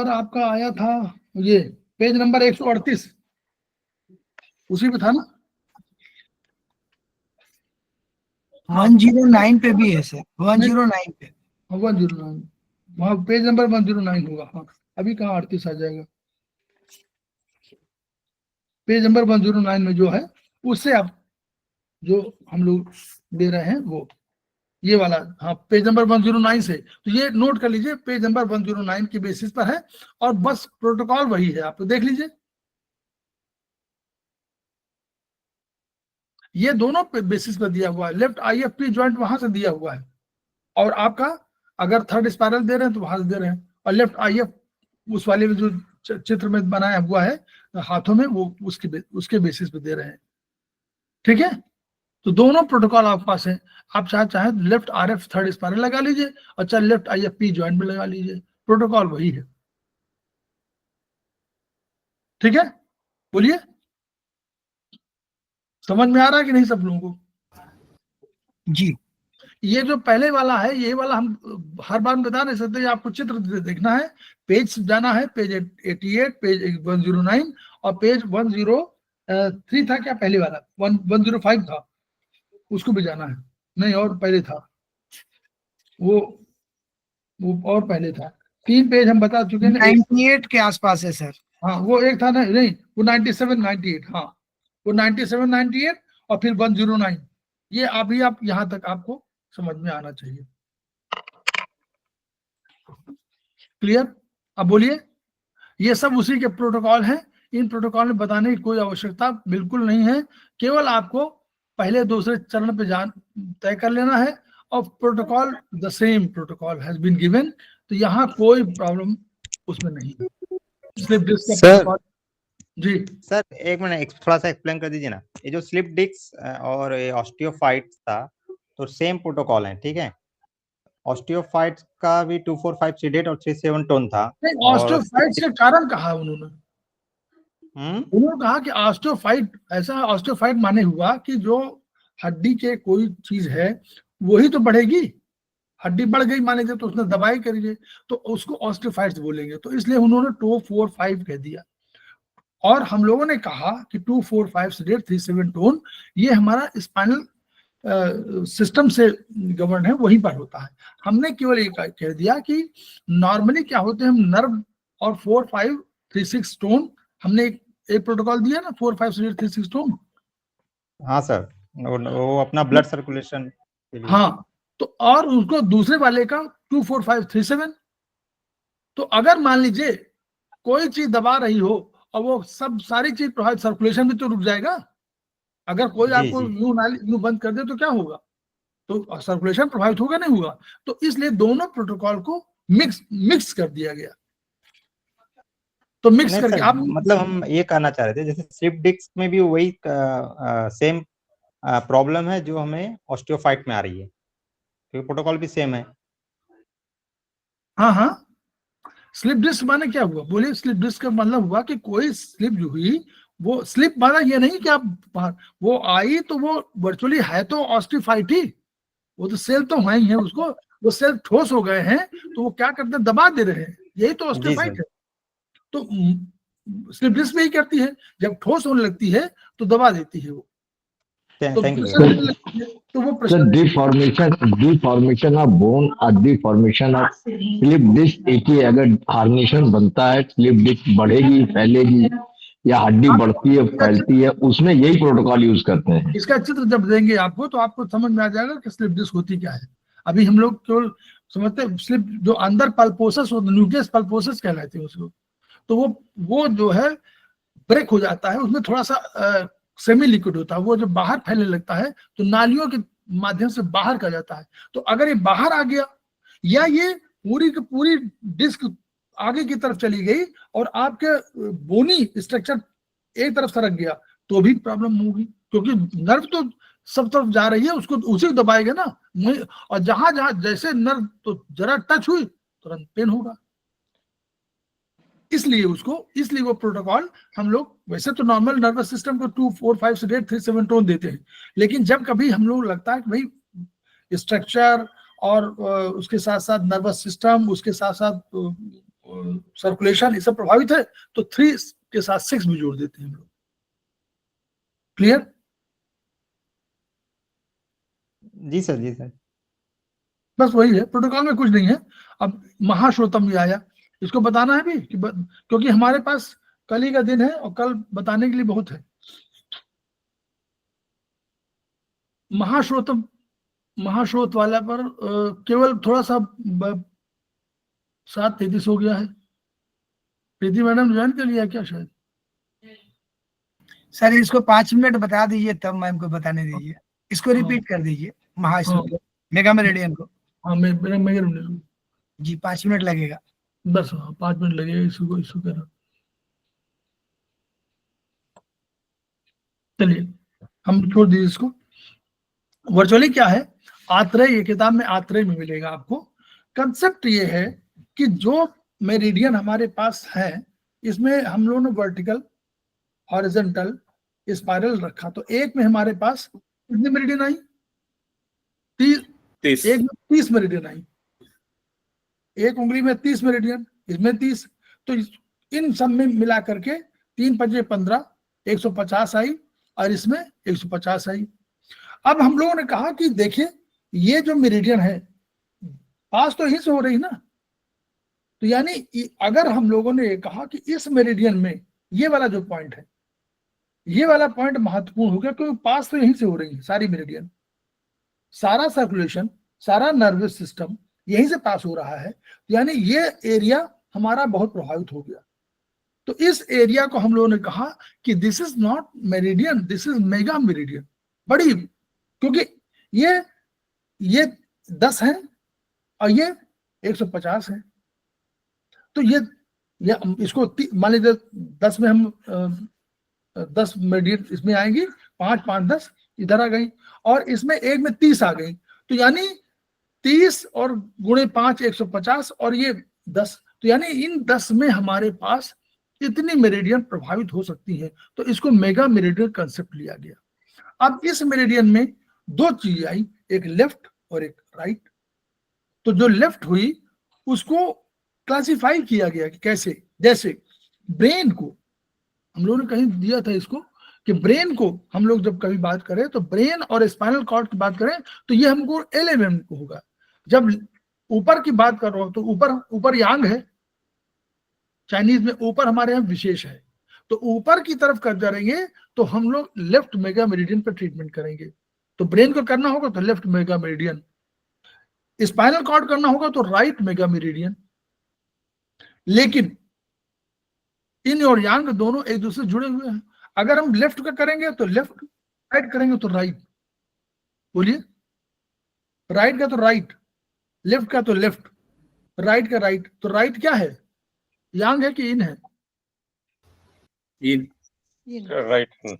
आपका आया था, ये पेज नंबर 138 उसी पे था ना।
109 पे भी है सर, 109 पे,
109 वहां पेज नंबर 109 होगा। हाँ अभी कहाँ 38 आ जाएगा, पेज नंबर 109 में जो है उससे आप जो हम लोग दे रहे हैं वो ये वाला, हाँ पेज नंबर 109 से, तो ये नोट कर लीजिए पेज नंबर 109 के बेसिस पर है और बस प्रोटोकॉल वही है, आप देख लीजिए। ये दोनों बेसिस पर दिया हुआ है, लेफ्ट IFP ज्वाइंट वहां से दिया हुआ है और आपका अगर थर्ड स्पाइरल दे रहे हैं तो वहां से दे रहे हैं, और लेफ्ट IF उस वाले में जो चित्र में बनाया हुआ है हाथों में वो उसके बेसिस पे दे रहे हैं। ठीक है, तो दोनों प्रोटोकॉल आपके पास है, आप चाहे लेफ्ट RF थर्ड स्पाइरल लगा लीजिए और चाहे लेफ्ट IFP ज्वाइंट में लगा लीजिए, प्रोटोकॉल वही है। ठीक है, बोलिए समझ में आ रहा है कि नहीं सब लोगों को?
जी।
ये जो पहले वाला है, ये वाला हम हर बार बता नहीं सकते, आपको चित्र देखना है, पेज जाना है, पेज 88, पेज 109 और पेज 103 था क्या पहले वाला, 105 था, उसको भी जाना है। नहीं और पहले था वो और पहले था, 3 पेज हम बता चुके हैं।
98 के आसपास है सर।
हाँ वो एक था ना, नहीं वो 97 98, हाँ वो 97 98 और फिर 109, ये अभी आप यहां तक आपको समझ में आना चाहिए। क्लियर? अब बोलिए, ये सब उसी के प्रोटोकॉल हैं, इन प्रोटोकॉल में बताने की कोई आवश्यकता बिल्कुल नहीं है, केवल आपको पहले दूसरे चरण पे तय कर लेना है और protocol the same protocol has been given, तो यहाँ कोई प्रॉब्लम उसमें नहीं है।
सर
जी
सर एक मिनट थोड़ा सा एक्सप्लेन कर दीजिए ना, ये जो स्लिप डिस्क और ये ऑस्टियोफाइट्स था तो सेम प्रोटोकॉल है, ठीक है? ऑस्टियोफाइट्स का भी 245 सीडेट और 37 टोन था।
ऑस्टियोफाइट्स के कारण कहा उन्होंने, कहा कि ऑस्टियोफाइट, ऐसा ऑस्टियोफाइट माने हुआ कि जो हड्डी के कोई चीज है वही तो बढ़ेगी, हड्डी बढ़ गई माने तो उसने दबाई करिए तो उसको ऑस्टियोफाइट्स बोलेंगे, तो इसलिए उन्होंने 245 कह दिया। और हम लोगों ने कहा कि 245 सीडेट 37 टोन ये हमारा स्पाइनल सिस्टम से गवर्न है, वहीं पर होता है। हमने केवल ये कह दिया कि नॉर्मली क्या होते हैं, हम नर्व और 4536 टोन, हमने एक प्रोटोकॉल दिया ना 4536 टोन।
हाँ सर, वो अपना ब्लड सर्कुलेशन के लिए।
हाँ तो और उसको दूसरे वाले का 24537, तो अगर मान लीजिए कोई चीज दबा रही हो और वो सब सारी चीज प्रभावित, सर्कुलेशन भी तो रुक जाएगा। अगर कोई आपको यूं बंद कर दे तो क्या होगा, तो सर्कुलेशन प्रभावित होगा नहीं होगा, तो इसलिए दोनों प्रोटोकॉल को मिक्स कर दिया गया। तो मिक्स करके आप
मतलब हम ये कहना चाह रहे थे जैसे स्लिप डिस्क में भी वही सेम प्रॉब्लम है जो हमें ऑस्टियोफाइट में आ रही है, क्योंकि प्रोटोकॉल भी सेम है।
हाँ स्लिप डिस्क माने क्या हुआ, बोलिए? स्लिप डिस्क का मतलब हुआ कि कोई स्लिप जो हुई, वो स्लिप माना ये नहीं कि आप वो आई तो वो वर्चुअली है तो ऑस्टियोफाइट ही, वो तो सेल तो है ही है, उसको वो सेल ठोस हो गए हैं तो वो क्या करते हैं, दबा दे रहे हैं, यही तो ऑस्टियोफाइट है। तो स्लिप डिस्क में ही करती है, जब ठोस होने लगती है तो दबा देती है वो, तो
थैंक यू
प्रेशर होने लगती है, तो वो
sir
pressure
deformation of bone और डिफॉर्मेशन ऑफ स्लिप डिस्क एक ही है। अगर हार्निशन बनता है, स्लिप डिस्क बढ़ेगी फैलेगी, या हड्डी बढ़ती है फैलती है, उसमें यही प्रोटोकॉल यूज करते हैं।
इसका चित्र जब देंगे आपको तो आपको समझ में आ जाएगा कि स्लिप डिस्क होती क्या है। अभी हम लोग केवल समझते हैं स्लिप जो अंदर पल्पोसस होता है, न्यूक्लियस पल्पोसस कहलाते हैं उसको, तो वो जो है ब्रेक हो जाता है, उसमें थोड़ा सा सेमी लिक्विड होता है, वो जब बाहर फैलने लगता है तो नालियों के माध्यम से बाहर का जाता है। तो अगर ये बाहर आ गया या ये पूरी की पूरी डिस्क आगे की तरफ चली गई और आपके बोनी स्ट्रक्चर एक तरफ सरक गया तो भी प्रॉब्लम होगी, क्योंकि नर्व तो सब तरफ जा रही है, उसको उसी को दबाएगा ना, और जहां जहां जैसे नर्व तो जरा टच हुई तुरंत पेन होगा। इसलिए वो प्रोटोकॉल हम लोग वैसे तो नॉर्मल नर्वस सिस्टम को 2, 4, 5 से 8, 3, 7 टोन देते हैं, लेकिन जब कभी हम लोग लगता है कि भाई स्ट्रक्चर और उसके साथ साथ नर्वस सिस्टम, उसके साथ साथ सर्कुलेशन ये सब प्रभावित है, तो 3 के साथ 6 भी जोड़ देते हैं हम लोग। क्लियर?
जी सर, जी सर।
बस वही है, प्रोटोकॉल में कुछ नहीं है। अब महाश्रोतम भी आया, इसको बताना है भी क्योंकि हमारे पास कल ही का दिन है और कल बताने के लिए बहुत है। महाश्रोत वाला पर केवल थोड़ा सा 7:33 हो गया है। प्रीति मैडम ज्वाइन कर लिया क्या शायद?
सर इसको 5 मिनट बता दीजिए तब मैम को बताने दीजिए, इसको रिपीट कर दीजिए महाश्रोत मेगा मेरिडियन को।
हाँ मेगा
जी 5 मिनट लगेगा
बस। 5 मिनट लगेगा इसको कर। चलिए हम छोड़ दीजिए इसको। वर्चुअली क्या है, आत्रेय, ये किताब में आत्रेय में मिलेगा आपको। कंसेप्ट ये है कि जो मेरिडियन हमारे पास है इसमें हम लोगों ने वर्टिकल, हॉरिजॉन्टल, स्पाइरल रखा, तो एक में हमारे पास कितने मेरिडियन आई? 30। एक में 30 मेरिडियन आई, एक उंगली में 30 मेरिडियन, इसमें 30, तो इन सब में मिला करके 3 × 5 = 15, 150 आई, और इसमें 150 आई। अब हम लोगों ने कहा कि देखिए ये जो मेरिडियन है पास तो यहीं से हो रही ना, तो यानी अगर हम लोगों ने कहा कि इस मेरिडियन में ये वाला जो पॉइंट है, ये वाला पॉइंट महत्वपूर्ण हो गया क्योंकि पास तो यहीं से हो रही है सारी मेरिडियन, सारा सर्कुलेशन, सारा नर्वस सिस्टम यहीं से पास हो रहा है, यानी ये एरिया हमारा बहुत प्रभावित हो गया। तो इस एरिया को हम लोगों ने कहा कि this is not meridian, this is mega meridian. बड़ी, क्योंकि ये 10 है और ये 150 है, तो ये इसको मान लीजिए 10 में हम 10 मेरिडियन इसमें आएंगी, 5, 5, 10 इधर आ गई, और इसमें एक में 30 आ गई, तो यानी 30 और गुणे 5 150 और ये 10, तो यानी इन 10 में हमारे पास इतनी मेरिडियन प्रभावित हो सकती है, तो इसको मेगा मेरिडियन कंसेप्ट लिया गया। अब इस मेरिडियन में 2 चीजें आई, एक लेफ्ट और एक राइट। तो जो लेफ्ट हुई उसको क्लासिफाई किया गया कि कैसे, जैसे ब्रेन को हम लोगों ने कहीं दिया था इसको कि ब्रेन को हम लोग जब कभी बात करें तो ब्रेन और स्पाइनल कॉर्ड की बात करें तो ये हमको LMM को होगा। जब ऊपर की बात कर रहा हूं तो ऊपर यांग है, चाइनीज में ऊपर हमारे यहाँ विशेष है, तो ऊपर की तरफ कर जाएंगे तो हम लोग लेफ्ट मेगा मेरिडियन पर ट्रीटमेंट करेंगे। तो ब्रेन को करना होगा तो left mega meridian, spinal cord करना होगा तो राइट मेगा मेरिडियन। लेकिन इन और यांग दोनों एक दूसरे से जुड़े हुए हैं। अगर हम लेफ्ट का करेंगे तो लेफ्ट, राइट करेंगे तो राइट। बोलिए, राइट का तो राइट, लेफ्ट का तो लेफ्ट, राइट का राइट। तो राइट क्या है, यांग है कि इन है?
इन,
राइट।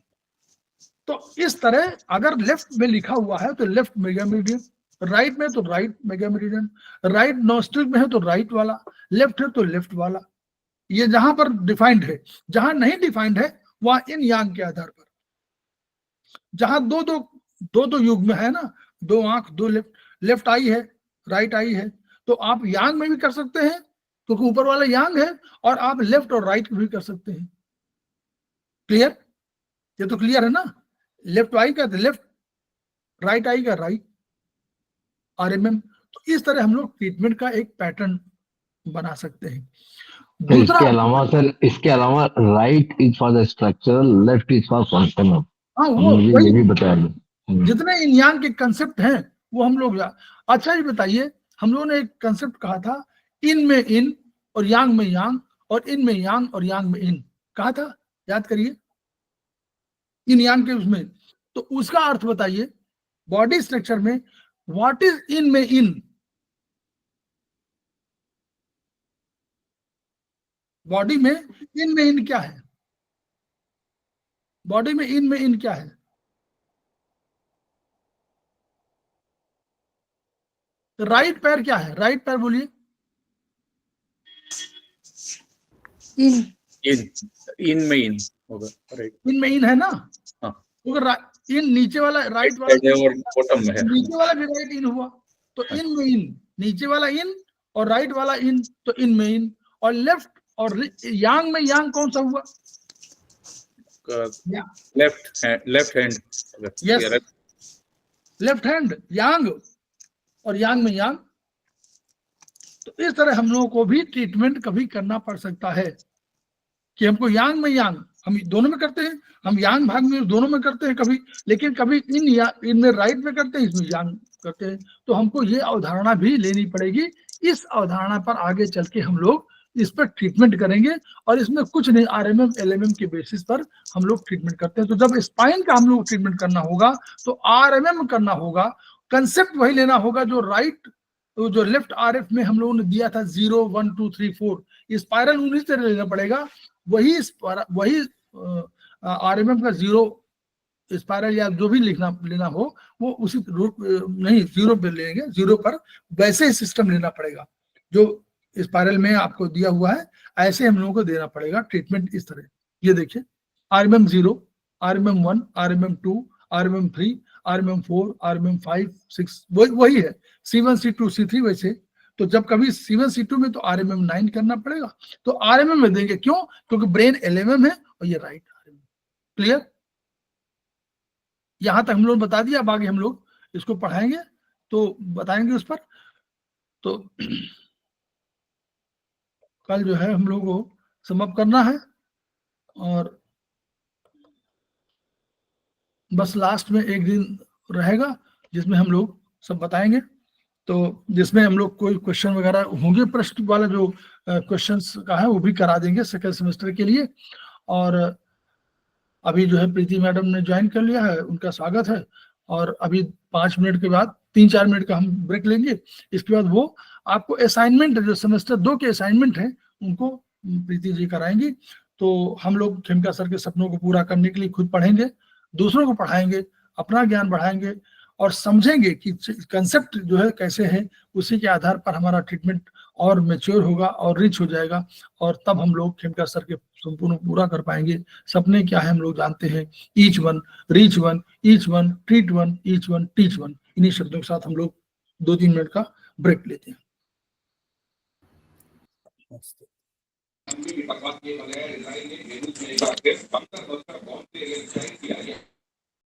तो इस तरह अगर लेफ्ट में लिखा हुआ है तो लेफ्ट मेगा मेरिडियन, राइट में तो right mega meridian, right nostril में है तो राइट वाला, लेफ्ट है तो लेफ्ट वाला। ये जहां पर डिफाइंड है, जहां नहीं डिफाइंड है वहां इन यांग के आधार पर, जहां दो युग में है ना, 2 आंख 2 लेफ्ट आई है, राइट आई है, तो आप यांग में भी कर सकते हैं क्योंकि ऊपर वाला यांग है और आप लेफ्ट और राइट भी कर सकते हैं। क्लियर? ये तो क्लियर है ना? लेफ्ट आई का लेफ्ट, राइट आई का राइट, RMM। तो इस तरह हम लोग ट्रीटमेंट का एक पैटर्न बना सकते हैं।
तो इसके अलावा सर, इसके अलावा right is for the structural, left is for functional.
हाँ, वो
ये भी बताया गया।
जितने इन यांग के कंसेप्ट हैं वो हम लोग अच्छा, ये बताइए, हम लोगों ने एक कंसेप्ट कहा था, इन में इन और यांग में यांग, और इन में यांग और यांग में इन, कहा था, याद करिए, इन यांग के उसमें। तो उसका अर्थ बताइए बॉडी स्ट्रक्चर में, व्हाट इज इन में इन? बॉडी में इन क्या है? बॉडी में इन क्या है? राइट पैर क्या है? राइट पैर बोलिए।
इन में इन होगा, राइट।
इन में इन है ना?
हाँ।
तो इन नीचे वाला राइट वाला
और बॉटम में है,
नीचे वाला भी राइट इन हुआ, तो इन में इन, नीचे वाला इन और राइट वाला इन, तो इन में इन। और लेफ्ट और यांग में यांग कौन सा हुआ?
Left hand.
Yes, left hand yang और यांग में यांग। तो इस तरह हम लोगों को भी ट्रीटमेंट कभी करना पड़ सकता है कि हमको यांग में यांग, हम दोनों में करते हैं, हम यांग भाग में दोनों में करते हैं कभी, लेकिन कभी इनमें राइट में करते हैं, इसमें यांग करते हैं। तो हमको ये अवधारणा भी लेनी पड़ेगी। इस अवधारणा पर आगे चल के हम लोग इस पर ट्रीटमेंट करेंगे, और इसमें कुछ नहीं, RMM LMM के बेसिस पर हम लोग ट्रीटमेंट करते हैं। तो जब स्पाइन का हम लोग ट्रीटमेंट करना होगा तो RMM करना होगा, कंसेप्ट वही लेना होगा जो राइट, जो लेफ्ट RF में हम लोगों ने दिया था 0 1 2 3 4, स्पाइरल उन्हीं से लेना पड़ेगा। वही RMM का 0 स्पाइरल या जो भी लेना हो वो उसी रूप नहीं, 0 पे लेंगे, 0 पर वैसे ही सिस्टम लेना पड़ेगा जो स्पाइरल में आपको दिया हुआ है, ऐसे हम लोगों को देना पड़ेगा ट्रीटमेंट इस तरह। ये देखिए, RMM 0, RMM 1, RMM 2, RMM 3, RMM 4, RMM 5, 6, वही है, C1 C2 C3 वैसे। तो जब कभी C1 C2 में तो RMM 9 करना पड़ेगा, तो RMM में देंगे, क्यों? क्योंकि ब्रेन LMM है और ये राइट RMM। क्लियर? यहां तक हम लोग बता दिया, अब आगे हम लोग इसको पढ़ाएंगे तो बताएंगे उस पर। तो कल जो है हम लोग को समाप्त करना है, और बस लास्ट में एक दिन रहेगा जिसमें हम लोग सब बताएंगे, तो जिसमें हम लोग कोई क्वेश्चन वगैरह होंगे, प्रश्न वाला जो क्वेश्चंस का है वो भी करा देंगे सेकंड सेमेस्टर के लिए। और अभी जो है प्रीति मैडम ने ज्वाइन कर लिया है, उनका स्वागत है। और अभी 5 मिनट के बाद 3-4 मिनट का हम ब्रेक लेंगे। इसके बाद वो आपको असाइनमेंट, जो सेमेस्टर 2 के असाइनमेंट हैं उनको प्रीति जी कराएंगी। तो हम लोग खेमका सर के सपनों को पूरा करने के लिए खुद पढ़ेंगे, दूसरों को पढ़ाएंगे, अपना ज्ञान बढ़ाएंगे और समझेंगे कि कंसेप्ट जो है कैसे है। उसी के आधार पर हमारा ट्रीटमेंट और मैच्योर होगा और रिच हो जाएगा, और तब हम लोग खेमका सर के संपूर्ण पूरा कर पाएंगे। सपने क्या है हम लोग जानते हैं, each one, reach one, each one, treat one, each one, teach one. इन्हीं शब्दों के साथ हम लोग 2-3 मिनट का ब्रेक लेते हैं।